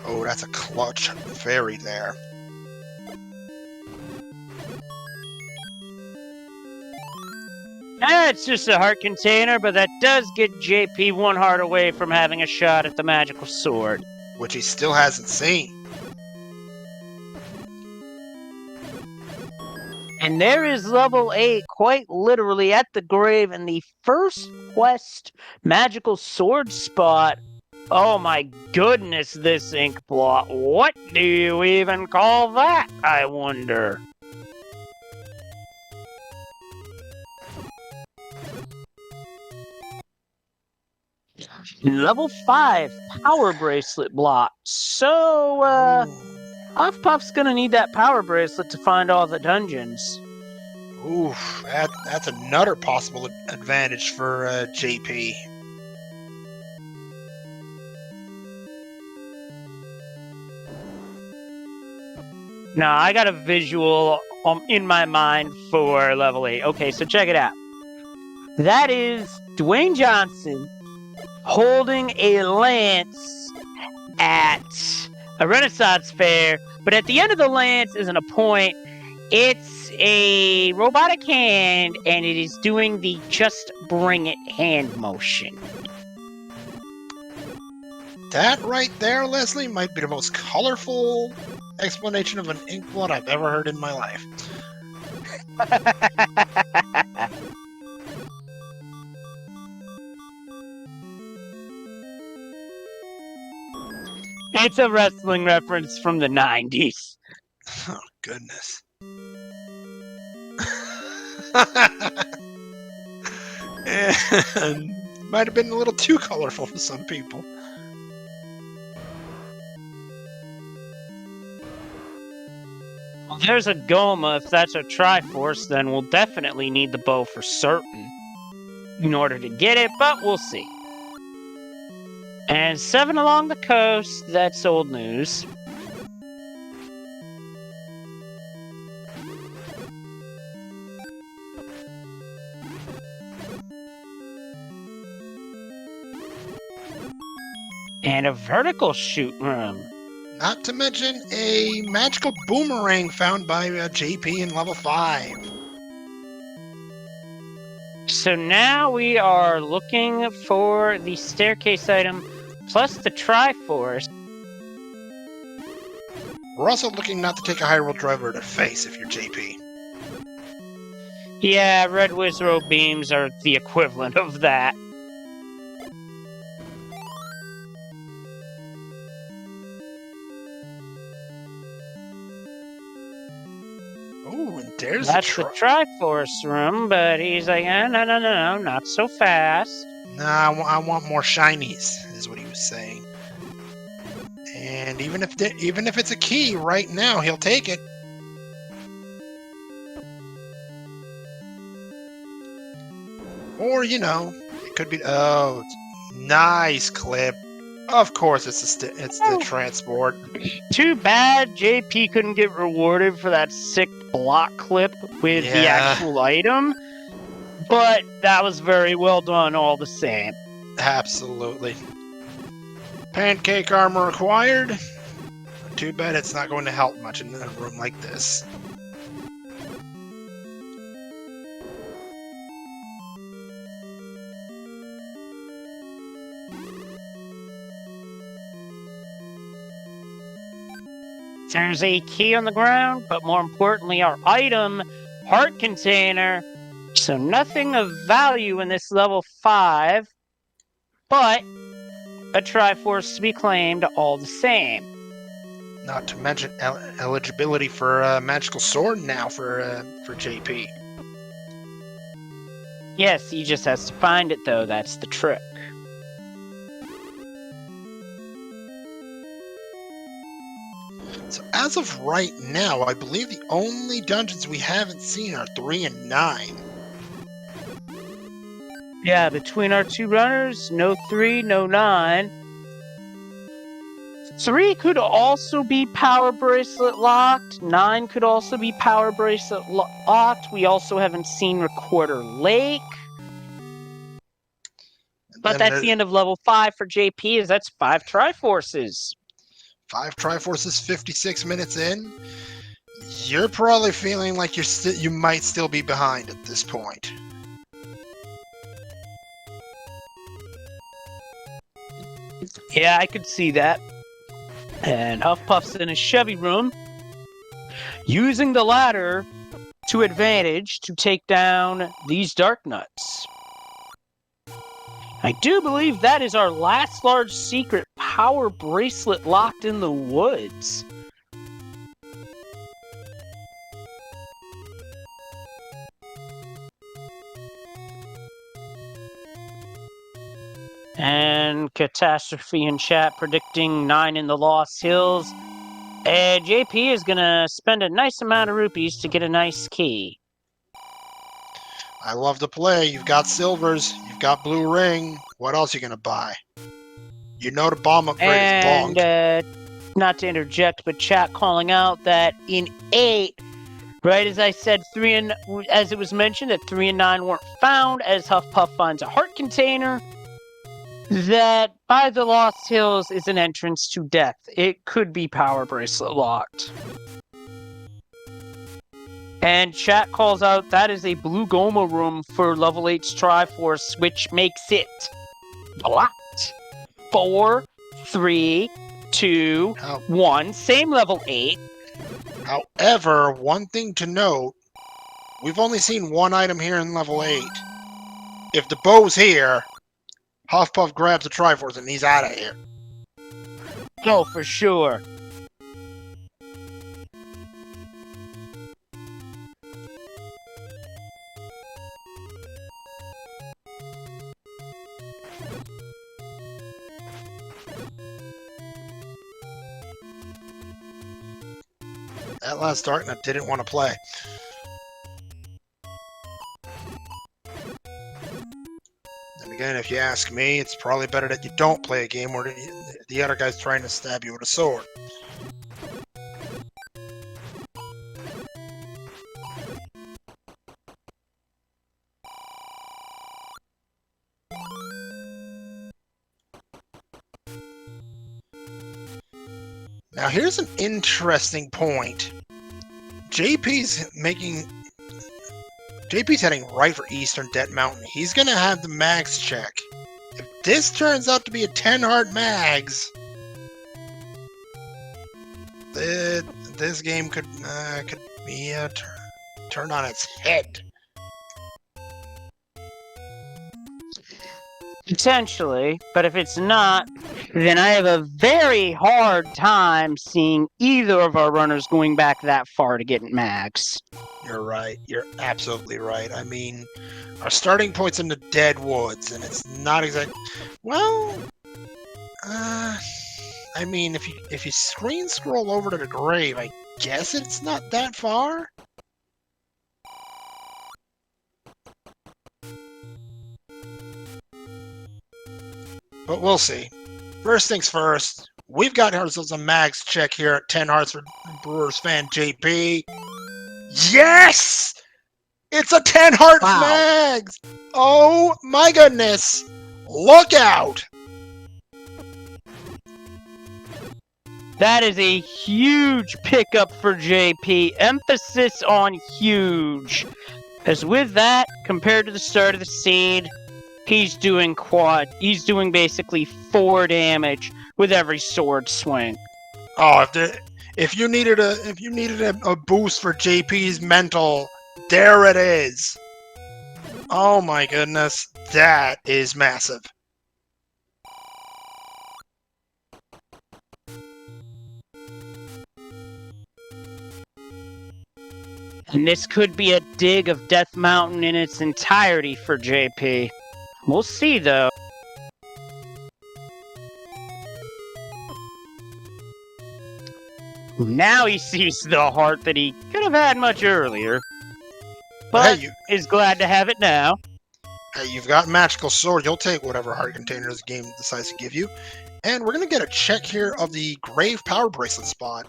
Oh, that's a clutch fairy there. It's just a heart container, but that does get JP one heart away from having a shot at the magical sword. Which he still hasn't seen. And there is level 8 quite literally at the grave in the first quest magical sword spot. Oh my goodness, this ink blot. What do you even call that, I wonder? Level 5 power bracelet block. So, Huffpuff's gonna need that power bracelet to find all the dungeons. Oof, that's another possible advantage for JP. Now, I got a visual in my mind for level 8. Okay, so check it out. That is Dwayne Johnson holding a lance at a Renaissance fair, but at the end of the lance isn't a point. It's a robotic hand, and it is doing the just bring it hand motion. That right there, Leslie, might be the most colorful explanation of an ink blot I've ever heard in my life. It's a wrestling reference from the 90s. Oh, goodness. And might have been a little too colorful for some people. Well, there's a Goma. If that's a Triforce, then we'll definitely need the bow for certain in order to get it, but we'll see. And 7 along the coast, that's old news. And a vertical shoot room. Not to mention a magical boomerang found by JP in level 5. So now we are looking for the staircase item plus the Triforce. We're also looking not to take a Hyrule driver to face if you're JP. Yeah, red Wizro beams are the equivalent of that. Oh, and there's That's the Triforce room, but he's like, no, not so fast. Nah, I want more shinies, is what he was saying. And even if it's a key right now, he'll take it. Or, you know, it could be... Oh, nice clip. Of course, it's the transport. Too bad JP couldn't get rewarded for that sick block clip with the actual item. But that was very well done all the same. Absolutely. Pancake armor acquired. Too bad it's not going to help much in a room like this. There's a key on the ground, but more importantly, our item, heart container. So nothing of value in this level 5, but a Triforce to be claimed all the same. Not to mention eligibility for a magical sword now for JP. Yes, he just has to find it though, that's the trick. So as of right now, I believe the only dungeons we haven't seen are 3 and 9. Yeah, between our two runners, no 3, no 9. 3 could also be power bracelet locked. 9 could also be power bracelet locked. We also haven't seen Recorder Lake. But that's the end of level 5 for JP, as that's 5 Triforces. 5 Triforces, 56 minutes in. You're probably feeling like you might still be behind at this point. Yeah, I could see that. And Huffpuff's in his Chevy room, using the ladder to advantage to take down these Dark Nuts. I do believe that is our last large secret power bracelet locked in the woods. And Catastrophe in chat predicting 9 in the Lost Hills. And JP is going to spend a nice amount of rupees to get a nice key. I love to play. You've got silvers. You've got blue ring. What else are you going to buy? You know the bomb upgrade is bonk. And not to interject, but chat calling out that in 8, right as I said, as it was mentioned, that 3 and 9 weren't found, as Huffpuff finds a heart container. That by the Lost Hills is an entrance to death. It could be power bracelet locked. And chat calls out that is a blue Goma room for level 8's Triforce, which makes it blocked. 4, 3, 2, 1. Same level 8. However, one thing to note, we've only seen one item here in level 8. If the bow's here, Huffpuff grabs the Triforce and he's out of here. Oh, for sure. That last Darknut didn't want to play. And again, if you ask me, it's probably better that you don't play a game where the other guy's trying to stab you with a sword. Now here's an interesting point. JP's heading right for Eastern Debt Mountain. He's gonna have the mags check. If this turns out to be a 10 heart mags, this game could be turned on its head. Potentially, but if it's not, then I have a very hard time seeing either of our runners going back that far to get mags. You're right. You're absolutely right. I mean, our starting point's in the dead woods, and it's not exactly... Well, I mean, if you screen scroll over to the grave, I guess it's not that far. But we'll see. First things first, we've got ourselves a mags check here at 10 hearts for BrewersFanJP. Yes! It's a 10 heart mags! Oh my goodness! Look out! That is a huge pickup for JP. Emphasis on huge. As with that, compared to the start of the seed, he's doing basically 4 damage with every sword swing. Oh, if you needed a boost for JP's mental, there it is. Oh my goodness, that is massive. And this could be a dig of Death Mountain in its entirety for JP. We'll see, though. Now he sees the heart that he could have had much earlier. But hey, is glad to have it now. Hey, you've got Magical Sword. You'll take whatever heart container this game decides to give you. And we're going to get a check here of the Grave Power Bracelet spot.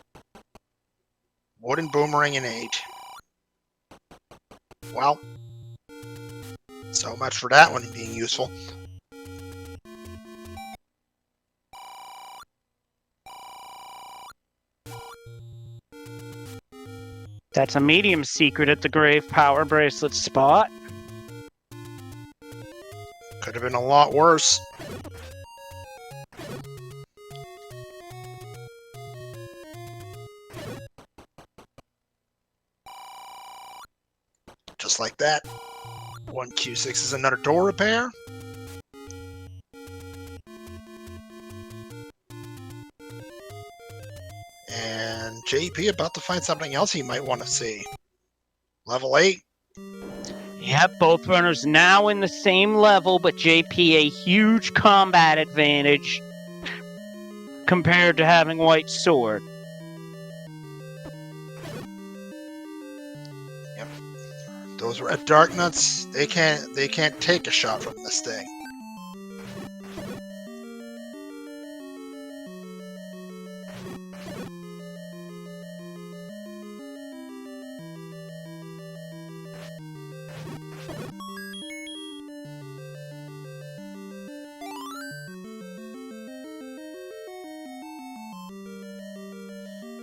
Wooden Boomerang in 8. Well, so much for that one being useful. That's a medium secret at the Grave Power Bracelet spot. Could have been a lot worse. Just like that. 1Q6 is another door repair. And JP about to find something else he might want to see. Level 8. Yep, both runners now in the same level, but JP a huge combat advantage compared to having White Sword. Yep. Those red Darknuts, they can't take a shot from this thing.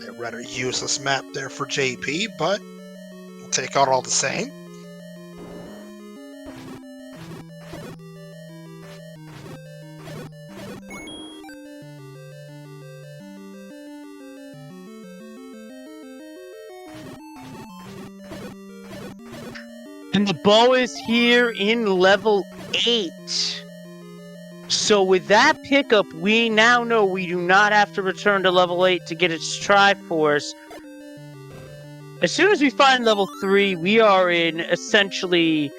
A rather useless map there for JP, but we'll take out all the same. And the bow is here in level 8. So with that pickup, we now know we do not have to return to level 8 to get its Triforce. As soon as we find level 3, we are in essentially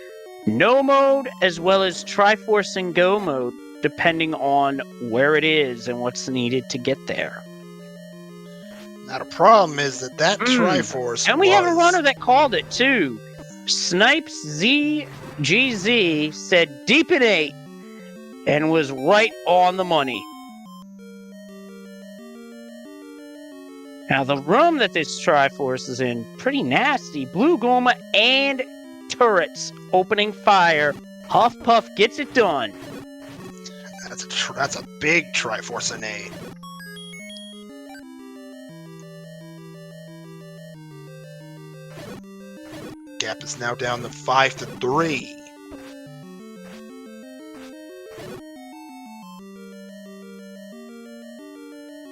no mode as well as Triforce and go mode, depending on where it is and what's needed to get there. Now the problem is that Triforce and we have a runner that called it too. Snipes ZGZ said deep in 8 and was right on the money. Now the room that this Triforce is in, pretty nasty. Blue Goma and turrets opening fire. Huffpuff gets it done. That's a big Triforce in 8. Gap is now down to 5-3.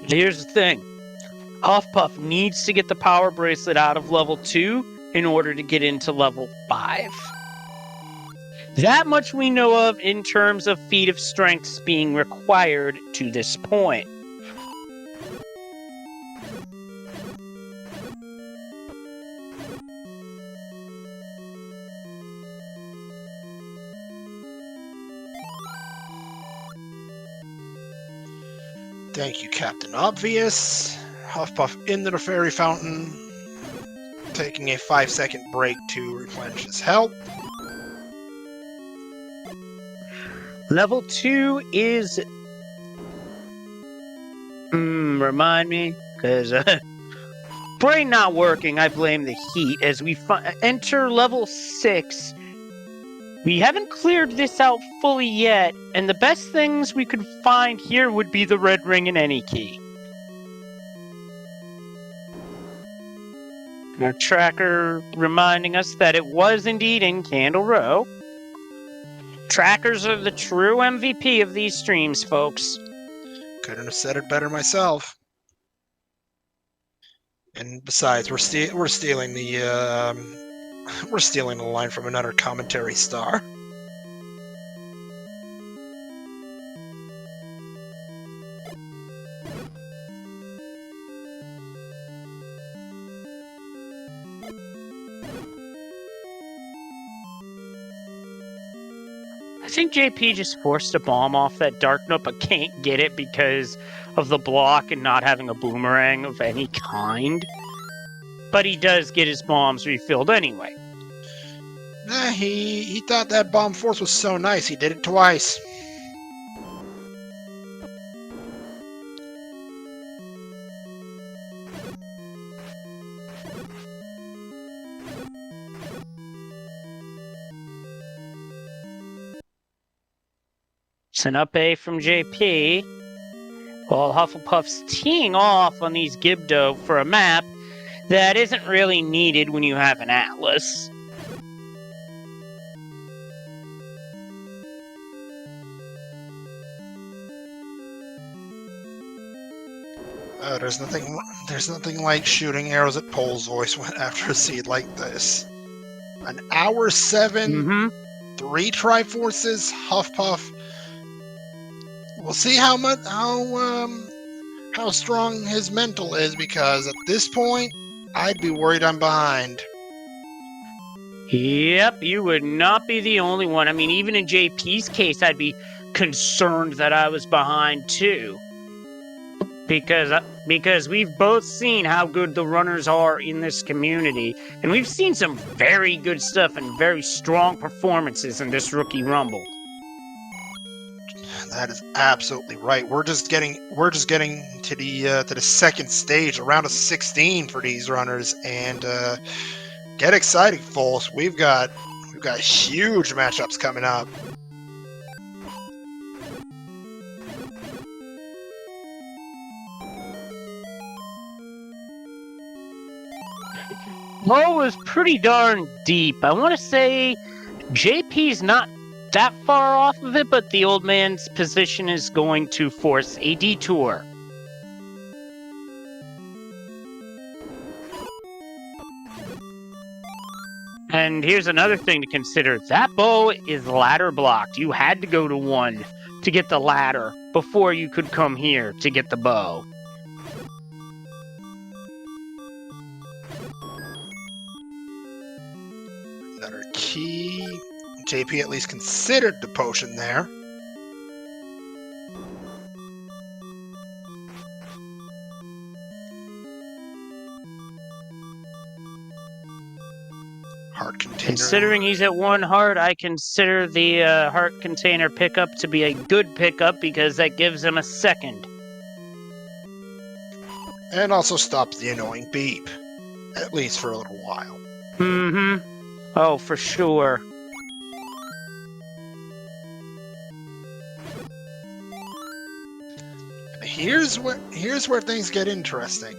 Here's the thing. Huffpuff needs to get the power bracelet out of level 2 in order to get into level 5. That much we know of in terms of feat of strengths being required to this point. Thank you, Captain Obvious. Huffpuff into the fairy fountain, taking a 5-second break to replenish his health. Level 2 is... remind me, because brain not working, I blame the heat. As we enter level 6, we haven't cleared this out fully yet, and the best things we could find here would be the red ring and any key. Our tracker reminding us that it was indeed in Candle Row. Trackers are the true MVP of these streams, folks. Couldn't have said it better myself. And besides, we're stealing the line from another commentary star. I think JP just forced a bomb off that dark note, but can't get it because of the block and not having a boomerang of any kind. But he does get his bombs refilled anyway. Nah, he thought that bomb force was so nice, he did it twice. It's an up A from JP, while Hufflepuff's teeing off on these Gibdo for a map that isn't really needed when you have an Atlas. There's nothing like shooting arrows at Pole's voice after a seed like this. An hour 7, 3 Triforces, Huffpuff. We'll see how strong his mental is, because at this point, I'd be worried I'm behind. Yep, you would not be the only one. I mean, even in JP's case, I'd be concerned that I was behind too. Because we've both seen how good the runners are in this community, and we've seen some very good stuff and very strong performances in this Rookie Rumble. That is absolutely right. We're just getting to the second stage, around a 16 for these runners, and get excited, folks. We've got huge matchups coming up. Low was pretty darn deep. I want to say JP's not that far off of it, but the old man's position is going to force a detour. And here's another thing to consider. That bow is ladder blocked. You had to go to 1 to get the ladder before you could come here to get the bow. Another key. JP at least considered the potion there. Heart container. Considering he's at 1 heart, I consider the heart container pickup to be a good pickup because that gives him a second. And also stops the annoying beep. At least for a little while. Mm-hmm. Oh, for sure. And here's where things get interesting.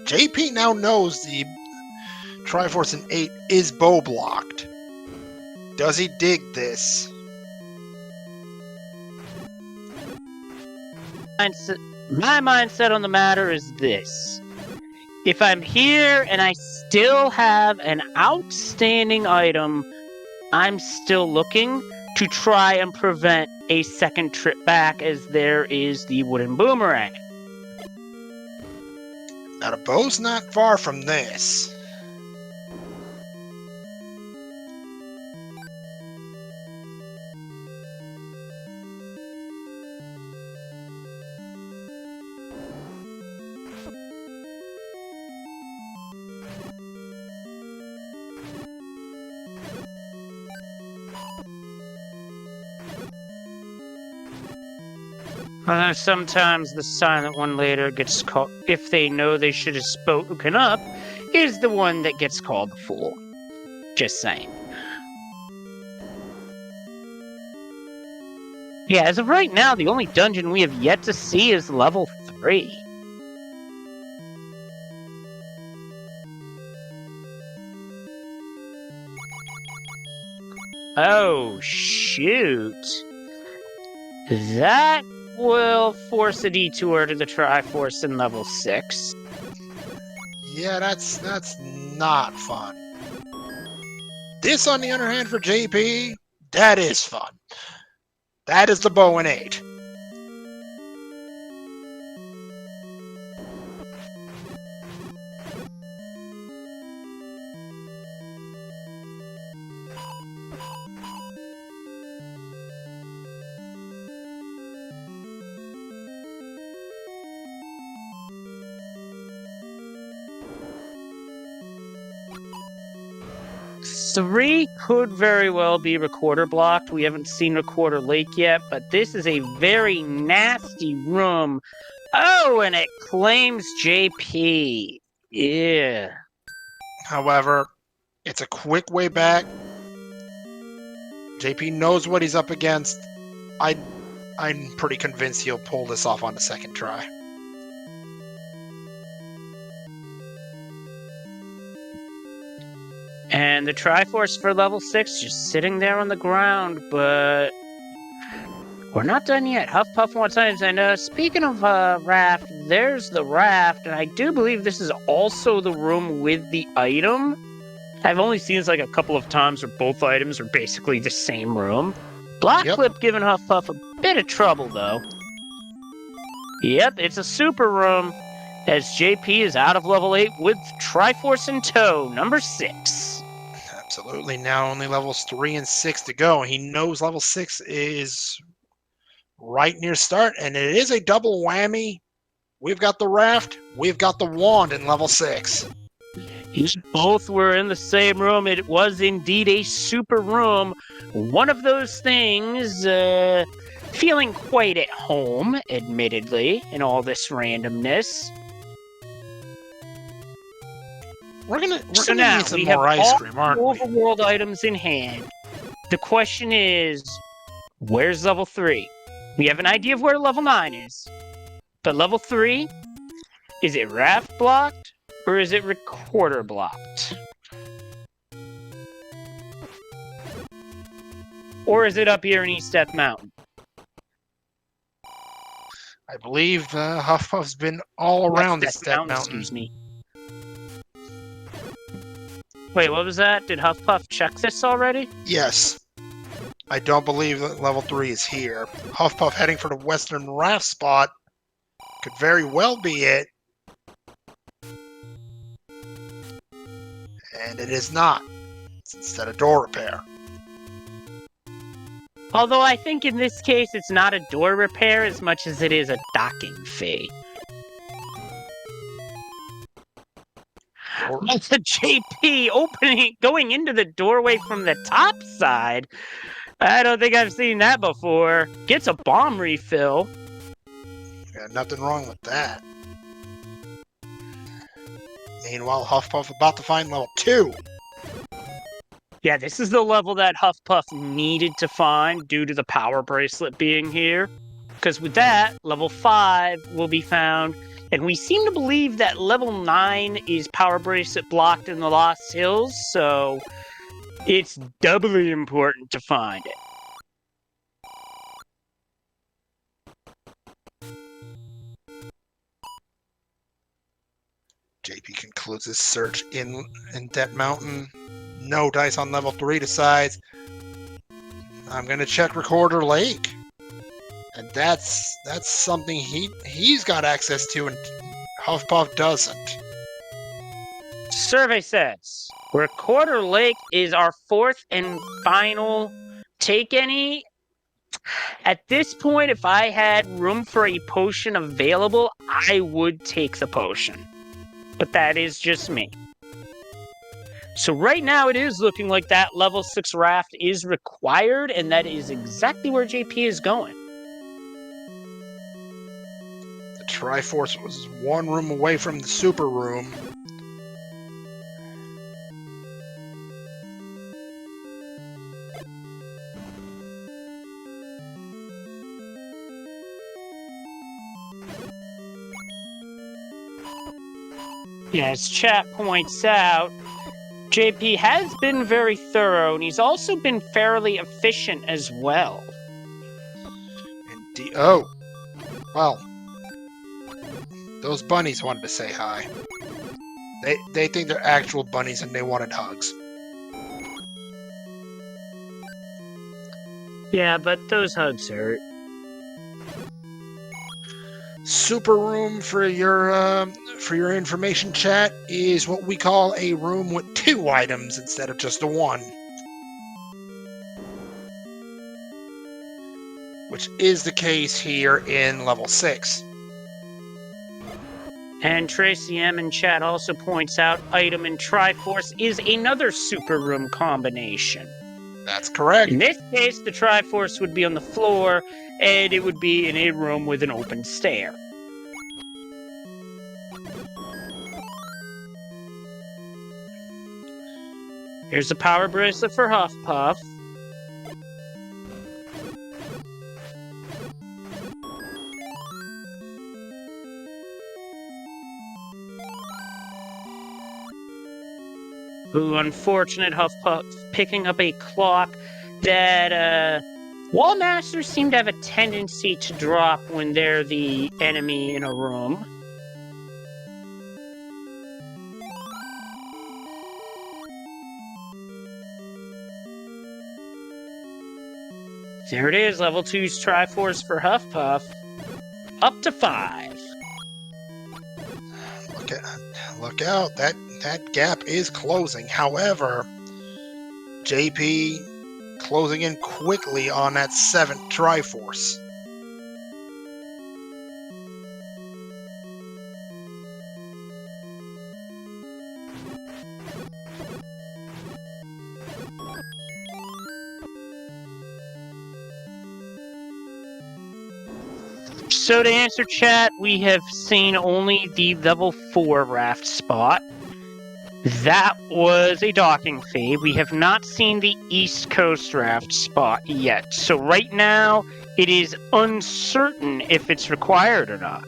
JP now knows the Triforce in 8 is bow blocked. Does he dig this? My mindset on the matter is this. If I'm here and I still have an outstanding item, I'm still looking to try and prevent a second trip back, as there is the wooden boomerang. Now the bow's not far from this. Sometimes the silent one later gets called, if they know they should have spoken up, is the one that gets called the fool. Just saying. Yeah, as of right now, the only dungeon we have yet to see is level 3. Oh, shoot. That will force a detour to the Triforce in level 6. Yeah, that's not fun. This, on the other hand, for JP, that is fun. That is the bow in 8. Three could very well be recorder blocked. We haven't seen Recorder Lake yet, but this is a very nasty room. Oh, and it claims JP. Yeah. However, it's a quick way back. JP knows what he's up against. I'm pretty convinced he'll pull this off on the second try. And the Triforce for level 6 just sitting there on the ground, but we're not done yet. Huffpuff one times, and speaking of raft, there's the raft, and I do believe this is also the room with the item. I've only seen this like a couple of times where both items are basically the same room. Black Clip giving Huffpuff a bit of trouble, though. Yep, it's a super room, as JP is out of level 8 with Triforce in tow, number 6. Absolutely. Now only levels 3 and 6 to go. He knows level 6 is right near start, and it is a double whammy. We've got the raft, we've got the wand in level 6. Both were in the same room. It was indeed a super room. One of those things, feeling quite at home, admittedly, in all this randomness. We're gonna now, need some more ice cream, aren't we? Overworld items in hand. The question is, where's level 3? We have an idea of where level 9 is. But level 3, is it raft blocked or is it recorder blocked? Or is it up here in East Step Mountain? I believe Huffpuff's been all around this Step Mountain. Excuse me. Wait, what was that? Did Huffpuff check this already? Yes. I don't believe that level 3 is here. Huffpuff heading for the western raft spot could very well be it. And it is not. It's instead a door repair. Although I think in this case it's not a door repair as much as it is a docking fee. That's a JP going into the doorway from the top side. I don't think I've seen that before. Gets a bomb refill. Yeah, nothing wrong with that. Meanwhile, Huffpuff about to find level 2. Yeah, this is the level that Huffpuff needed to find due to the power bracelet being here. Because with that, level 5 will be found. And we seem to believe that level 9 is power bracelet blocked in the Lost Hills, so it's doubly important to find it. JP concludes his search in Debt Mountain. No dice on level 3, decides I'm gonna check Recorder Lake. And that's something he's got access to and Huffpuff doesn't. Survey says Recorder Lake is our 4th and final take any. At this point, if I had room for a potion available, I would take the potion. But that is just me. So right now it is looking like that level 6 raft is required, and that is exactly where JP is going. The Triforce was one room away from the super room. Yeah, as chat points out, JP has been very thorough, and he's also been fairly efficient as well. Indeed. Oh, well, those bunnies wanted to say hi. They think they're actual bunnies and they wanted hugs. Yeah, but those hugs hurt. Super room for your information, chat, is what we call a room with 2 items instead of just a 1. Which is the case here in level 6. And Tracy M in chat also points out item and Triforce is another super room combination. That's correct. In this case, the Triforce would be on the floor, and it would be in a room with an open stair. Here's the power bracelet for Huffpuff. Ooh, unfortunate Huffpuff picking up a clock that Wall Masters seem to have a tendency to drop when they're the enemy in a room. There it is, level 2's Triforce for Huffpuff. Up to 5. Look out, that gap is closing. However, JP closing in quickly on that 7th Triforce. So to answer chat, we have seen only the level 4 raft spot. That was a docking fee. We have not seen the East Coast raft spot yet. So right now, it is uncertain if it's required or not.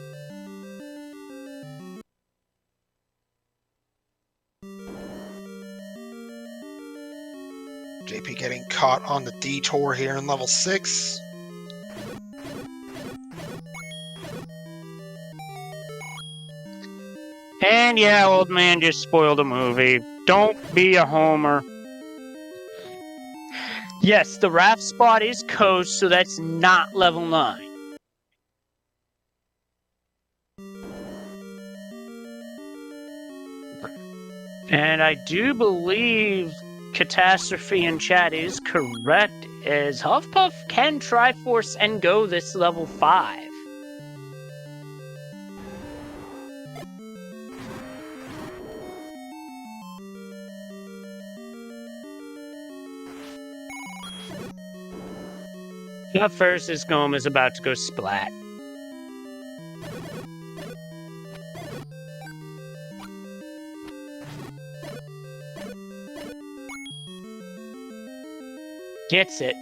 JP getting caught on the detour here in level 6. And yeah, old man just spoiled a movie. Don't be a homer. Yes, the raft spot is coast, so that's not level 9. And I do believe Catastrophe in chat is correct, as Huffpuff can Triforce and go this level 5. Up first, this Golem is about to go splat. Gets it.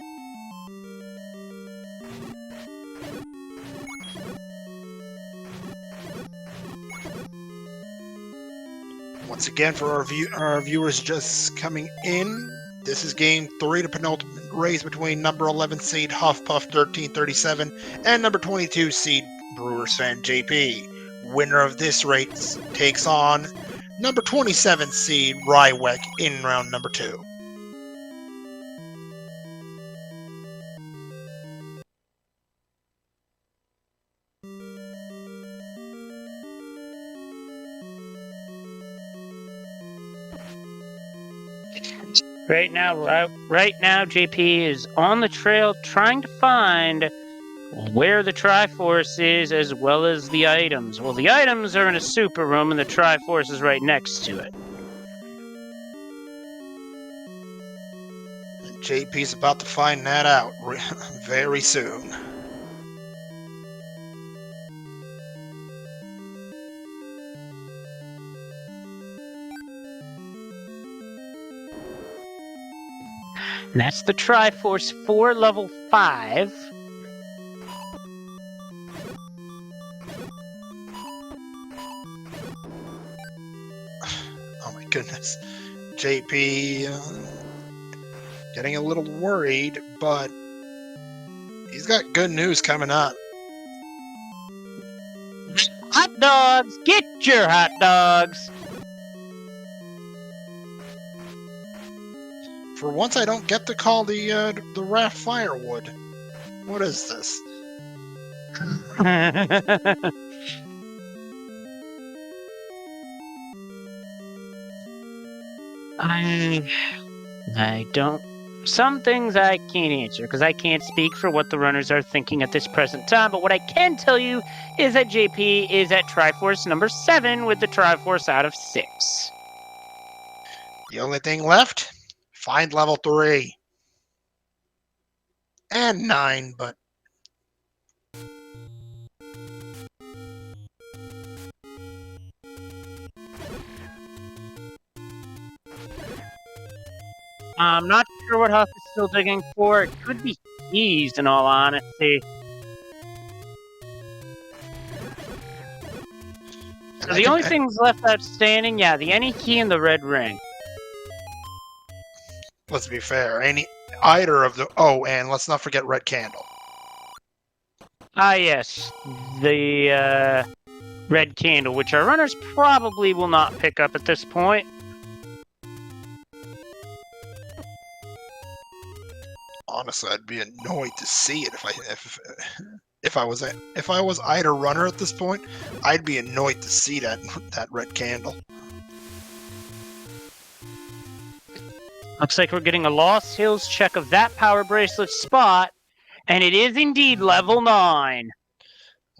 Once again, for our viewers just coming in, this is game 3, the penultimate race between number 11 seed huffpuff1337 and number 22 seed BrewersFanJP. Winner of this race takes on number 27 seed Rywek in round number 2. Right now, JP is on the trail trying to find where the Triforce is, as well as the items. Well, the items are in a super room, and the Triforce is right next to it. And JP's about to find that out very soon. And that's the Triforce for level 5. Oh my goodness. JP getting a little worried, but he's got good news coming up. Hot dogs! Get your hot dogs! For once, I don't get to call the raft firewood. What is this? I don't. Some things I can't answer because I can't speak for what the runners are thinking at this present time. But what I can tell you is that JP is at Triforce number 7 with the Triforce out of 6. The only thing left. Find level 3. And 9, but... I'm not sure what Huff is still digging for. It could be keys, in all honesty. So the only things left outstanding, yeah, the any key and the red ring. Let's be fair, either of the... Oh, and let's not forget red candle. Ah, yes. The, red candle, which our runners probably will not pick up at this point. Honestly, I'd be annoyed to see it if I was either runner at this point. I'd be annoyed to see that red candle. Looks like we're getting a Lost Hills check of that power bracelet spot, and it is indeed level 9.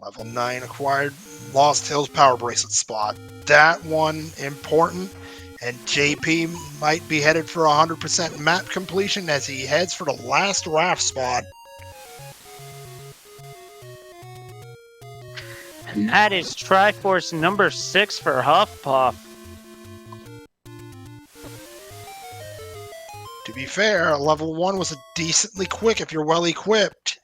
Level 9 acquired Lost Hills power bracelet spot. That one important, and JP might be headed for 100% map completion as he heads for the last raft spot. And that is Triforce number 6 for Huffpuff. To be fair, level 1 was decently quick if you're well equipped.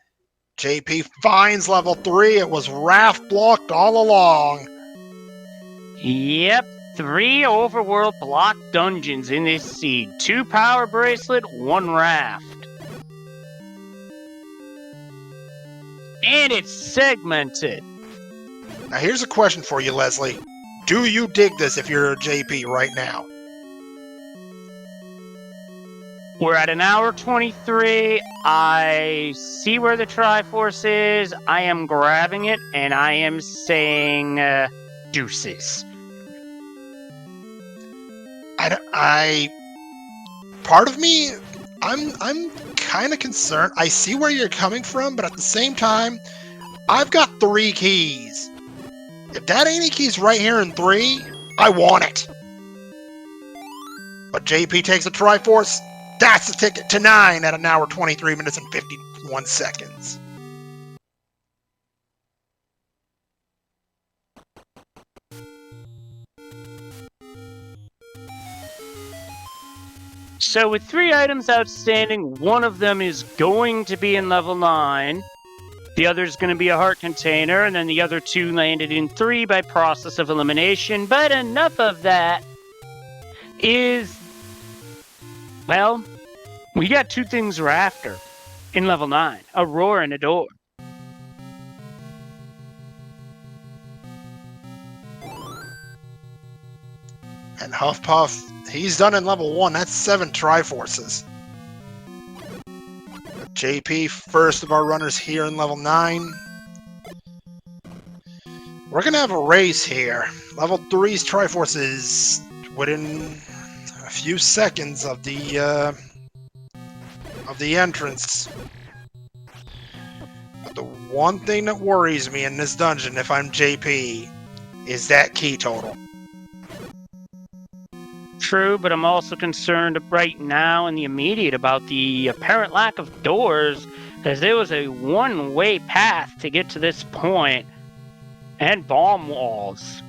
JP finds level 3. It was raft blocked all along. Yep, 3 overworld block dungeons in this seed. 2 power bracelet, 1 raft. And it's segmented. Now here's a question for you, Leslie. Do you dig this if you're a JP right now? We're at an hour 23. I see where the Triforce is. I am grabbing it, and I am saying deuces. Part of me, I'm kind of concerned. I see where you're coming from, but at the same time, I've got 3 keys. If that ain't any keys right here in 3, I want it. But JP takes a Triforce. That's the ticket to 9 at an hour 23 minutes and 51 seconds. So with 3 items outstanding, one of them is going to be in level 9. The other is going to be a heart container, and then the other 2 landed in 3 by process of elimination. But enough of that. Well, we got 2 things we're after in level 9. A roar and a door. And Huffpuff, he's done in level 1. That's 7 Triforces. But JP, first of our runners here in level 9. We're going to have a race here. Level 3's Triforces within a few seconds of the entrance. But the one thing that worries me in this dungeon, if I'm JP, is that key total. True, but I'm also concerned right now in the immediate about the apparent lack of doors, as there was a one-way path to get to this point, and bomb walls.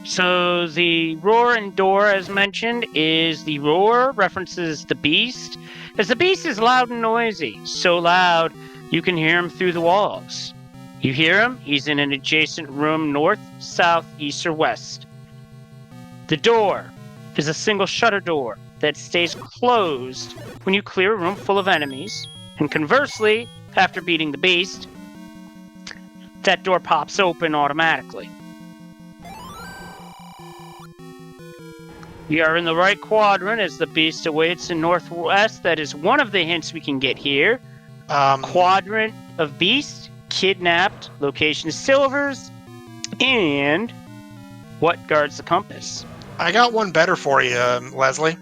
So the roar and door, as mentioned, is the roar references the beast, as the beast is loud and noisy, so loud you can hear him through the walls. You hear him, he's in an adjacent room north, south, east, or west. The door is a single shutter door that stays closed when you clear a room full of enemies, and conversely, after beating the beast, that door pops open automatically. We are in the right quadrant as the beast awaits in northwest. That is one of the hints we can get here. Quadrant of beast, kidnapped, location Silvers, and what guards the compass. I got one better for you, Leslie.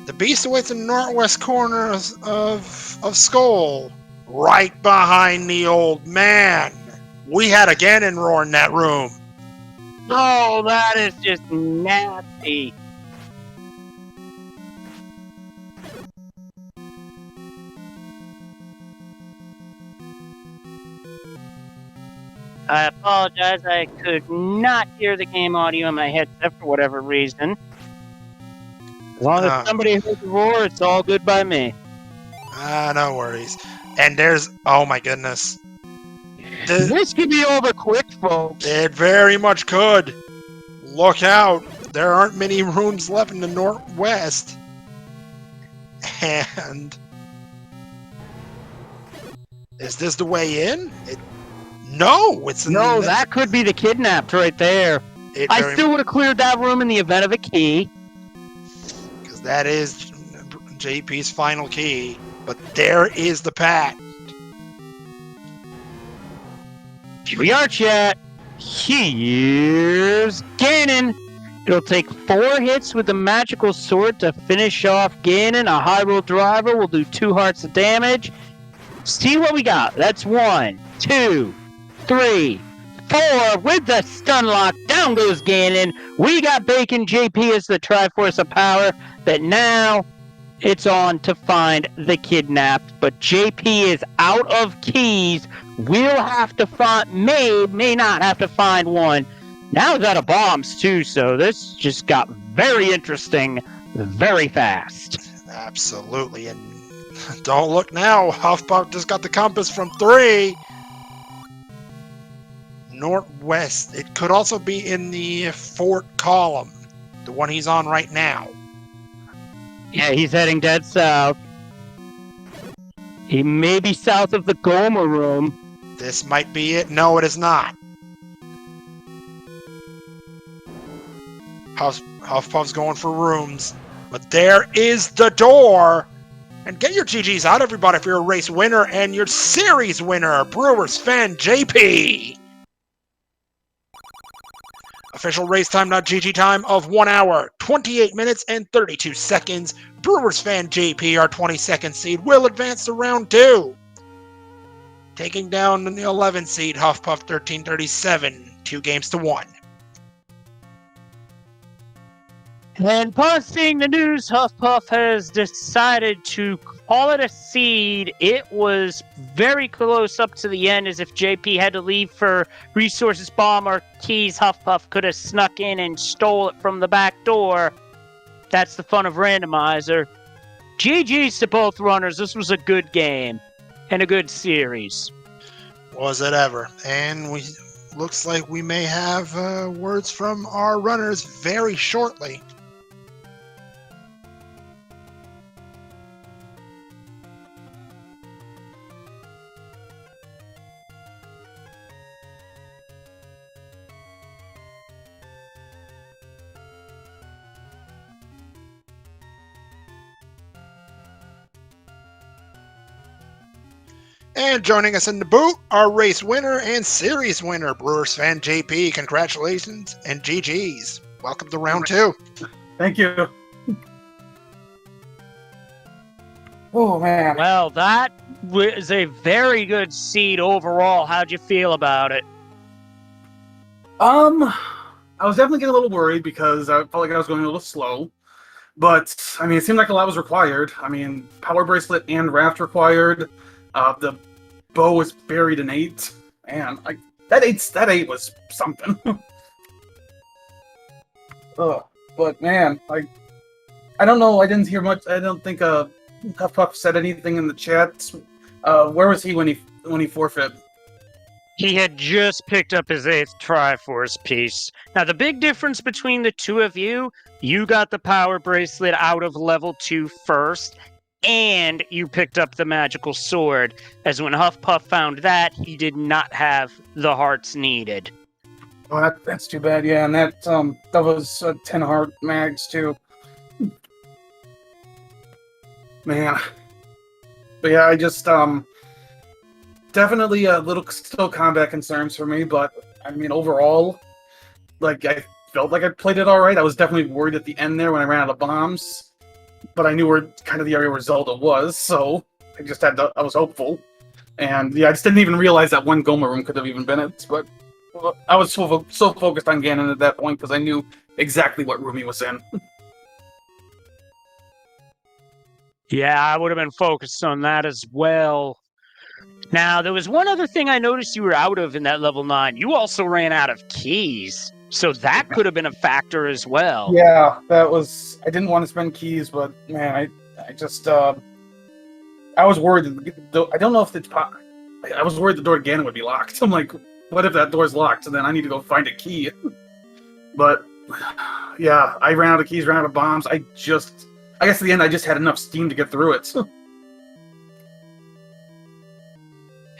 The beast awaits in the northwest corner of Skull, right behind the old man. We had a Ganon roar in that room. Oh, that is just nasty. I apologize, I could not hear the game audio in my headset for whatever reason. As long as somebody heard the roar, it's all good by me. No worries. And there's... Oh my goodness. This could be over quick, folks. It very much could. Look out. There aren't many rooms left in the northwest. And... Is this the way in? No, it's... No, that could be the kidnapped right there. I still would have cleared that room in the event of a key. Because that is JP's final key. But there is the path. Here we are, chat. Here's Ganon. It'll take 4 hits with the magical sword to finish off Ganon. A high roll driver will do 2 hearts of damage. See what we got. That's 1, 2, 3, 4. With the stun lock, down goes Ganon. We got Bacon JP as the Triforce of Power. But now it's on to find the kidnapped. But JP is out of keys. We'll have to find, may not have to find one. Now he's out of bombs too, so this just got very interesting very fast. Absolutely, and don't look now. Huffpuff just got the compass from 3. Northwest. It could also be in the fort column, the one he's on right now. Yeah, he's heading dead south. He may be south of the Goma room. This might be it. No, it is not. Huffpuff's going for rooms. But there is the door. And get your GGs out, everybody, if you're a race winner and your series winner, BrewersFanJP. Official race time.gg time of 1 hour, 28 minutes, and 32 seconds. BrewersFanJP, our 22nd seed, will advance to round 2. Taking down the 11th seed, huffpuff1337, 2-1. And upon seeing the news, Huffpuff has decided to call it a seed. It was very close up to the end, as if JP had to leave for resources, bomb, or keys. Huffpuff could have snuck in and stole it from the back door. That's the fun of Randomizer. GG's to both runners. This was a good game and a good series. Was it ever? And looks like we may have words from our runners very shortly. And joining us in the booth, our race winner and series winner, BrewersFanJP. Congratulations and GG's. Welcome to round 2. Thank you. Oh, man. Well, that was a very good seed overall. How'd you feel about it? I was definitely getting a little worried because I felt like I was going a little slow. But, I mean, it seemed like a lot was required. I mean, power bracelet and raft required. The bow was buried in 8. And that eight was something. But man, I don't know. I didn't hear much. I don't think Huffpuff said anything in the chat. Where was he when he forfeit? He had just picked up his 8th Triforce piece. Now, the big difference between the two of you got the power bracelet out of level 2 first, and you picked up the magical sword, as when Huffpuff found that, he did not have the hearts needed. Oh, that's too bad. Yeah, and that was 10 heart mags too. Man. But yeah, I just definitely a little still combat concerns for me, but I mean overall, I felt like I played it all right. I was definitely worried at the end there when I ran out of bombs, but I knew where kind of the area where Zelda was, so I just I was hopeful. And yeah, I just didn't even realize that one Goma room could have even been it, but I was so focused on Ganon at that point because I knew exactly what room he was in. Yeah, I would have been focused on that as well. Now, there was one other thing I noticed you were out of in that level 9. You also ran out of keys, so that could have been a factor as well. Yeah, that was... I didn't want to spend keys, but man, I just... I was worried... I don't know if it's... I was worried the door again would be locked. I'm like, what if that door's locked? And then I need to go find a key. But, yeah, I ran out of keys, ran out of bombs. I guess at the end I just had enough steam to get through it.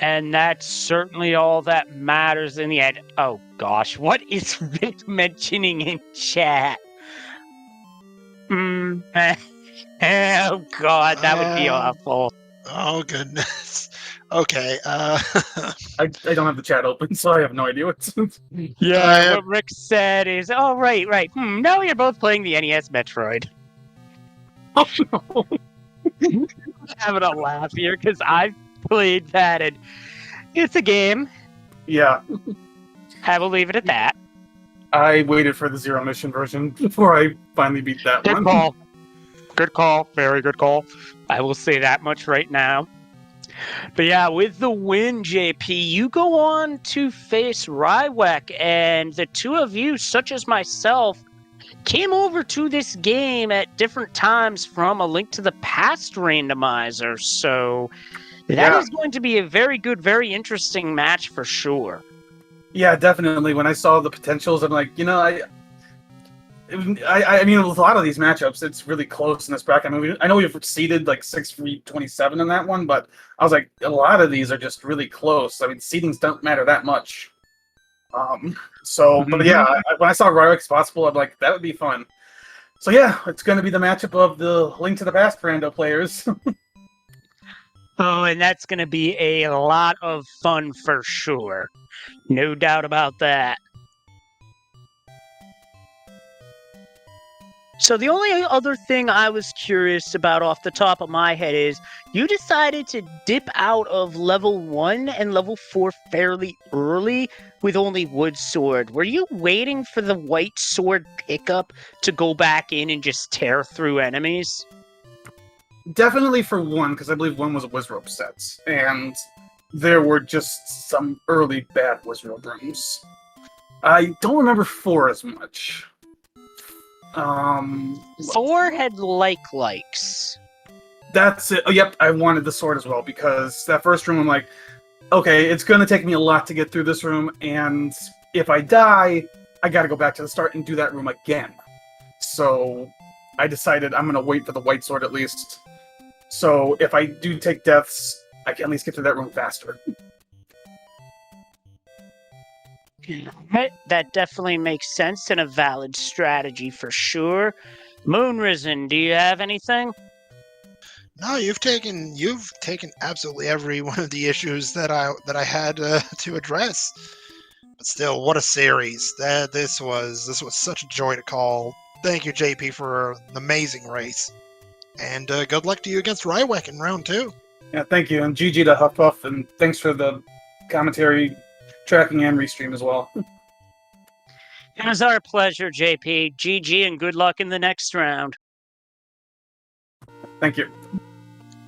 And that's certainly all that matters in the end. Oh gosh, what is Rick mentioning in chat? Oh god, that would be awful. Oh goodness. Okay. I don't have the chat open, so I have no idea what's... Yeah, what Rick said is, oh, right. Now you're both playing the NES Metroid. Oh, no. I'm having a laugh here, because I've played that, and it's a game. Yeah. I will leave it at that. I waited for the Zero Mission version before I finally beat that one. Good call. Good call. Very good call. I will say that much right now. But yeah, with the win, JP, you go on to face Rywek, and the two of you, such as myself, came over to this game at different times from A Link to the Past randomizer. So that is going to be a very good, very interesting match for sure. Yeah, definitely. When I saw the potentials, I'm like, I mean, with a lot of these matchups, it's really close in this bracket. I mean, I know we've seeded like 6-3-27 in that one, but I was like, a lot of these are just really close. I mean, seedings don't matter that much. But yeah, when I saw Rywick's possible, I'm like, that would be fun. So yeah, it's going to be the matchup of the Link to the Past Rando players. Oh, and that's going to be a lot of fun for sure. No doubt about that. So the only other thing I was curious about off the top of my head is you decided to dip out of level 1 and level 4 fairly early with only wood sword. Were you waiting for the white sword pickup to go back in and just tear through enemies? Definitely for 1, because I believe 1 was a Wizrobe set, and there were just some early bad Wizrobe rooms. I don't remember 4 as much. 4 had likes. That's it. Oh, yep, I wanted the sword as well, because that first room, I'm like, okay, it's going to take me a lot to get through this room, and if I die, I got to go back to the start and do that room again. So I decided I'm going to wait for the white sword at least. So if I do take deaths, I can at least get to that room faster. That definitely makes sense and a valid strategy for sure. Moonrisen, do you have anything? No, you've taken absolutely every one of the issues that I had to address. But still, what a series! This was such a joy to call. Thank you, JP, for an amazing race, and good luck to you against Rywick in round 2. Yeah, thank you, and GG to Huffpuff, and thanks for the commentary, tracking, and restream as well. It was our pleasure, JP. GG, and good luck in the next round. Thank you.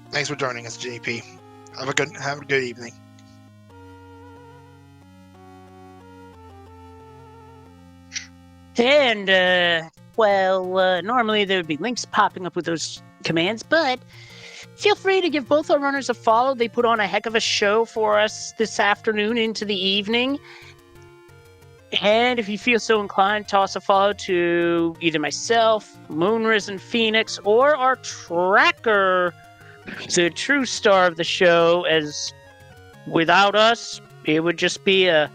Thanks for joining us, JP. Have a good evening. And normally there would be links popping up with those commands, but feel free to give both our runners a follow. They put on a heck of a show for us this afternoon into the evening. And if you feel so inclined, toss a follow to either myself, Moonrisen Phoenix, or our tracker, the true star of the show, as without us, it would just be a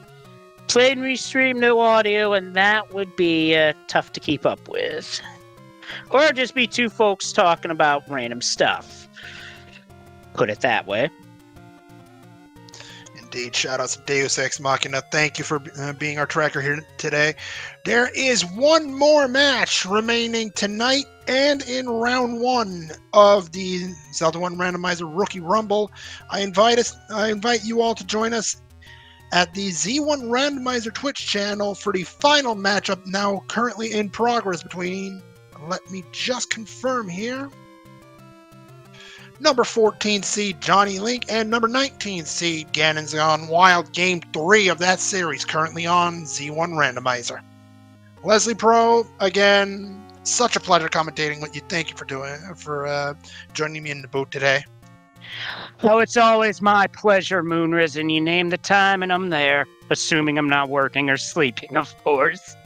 play and restream, no audio, and that would be tough to keep up with. Or just be two folks talking about random stuff. Put it that way. Indeed. Shout out to Deus Ex Machina. Thank you for being our tracker here today. There is one more match remaining tonight and in round 1 of the Zelda 1 Randomizer Rookie Rumble. I invite you all to join us at the Z1 Randomizer Twitch channel for the final matchup now currently in progress between, let me just confirm here, number 14 seed Johnny Link and number 19 seed Ganon's Gone Wild. Game 3 of that series currently on Z1 Randomizer. Leslie Pro, again, such a pleasure commentating with you. Thank you for joining me in the booth today. Oh, it's always my pleasure, Moonrisen. You name the time and I'm there, assuming I'm not working or sleeping, of course.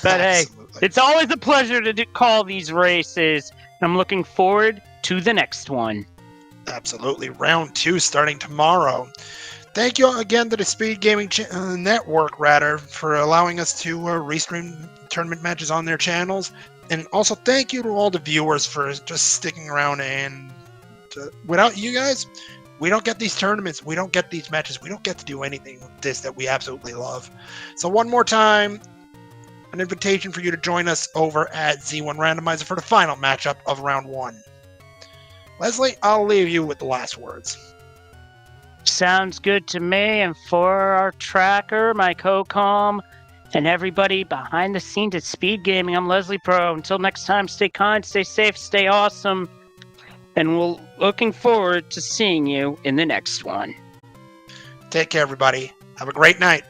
But hey, it's always a pleasure to call these races. I'm looking forward to the next one. Absolutely. Round 2 starting tomorrow. Thank you again to the SpeedGaming Network, for allowing us to restream tournament matches on their channels. And also thank you to all the viewers for just sticking around. And without you guys, we don't get these tournaments. We don't get these matches. We don't get to do anything with this that we absolutely love. So one more time, an invitation for you to join us over at Z1 Randomizer for the final matchup of round 1. Leslie, I'll leave you with the last words. Sounds good to me. And for our tracker, my co-com, and everybody behind the scenes at SpeedGaming, I'm Leslie Pro. Until next time, stay kind, stay safe, stay awesome. And we're looking forward to seeing you in the next one. Take care, everybody. Have a great night.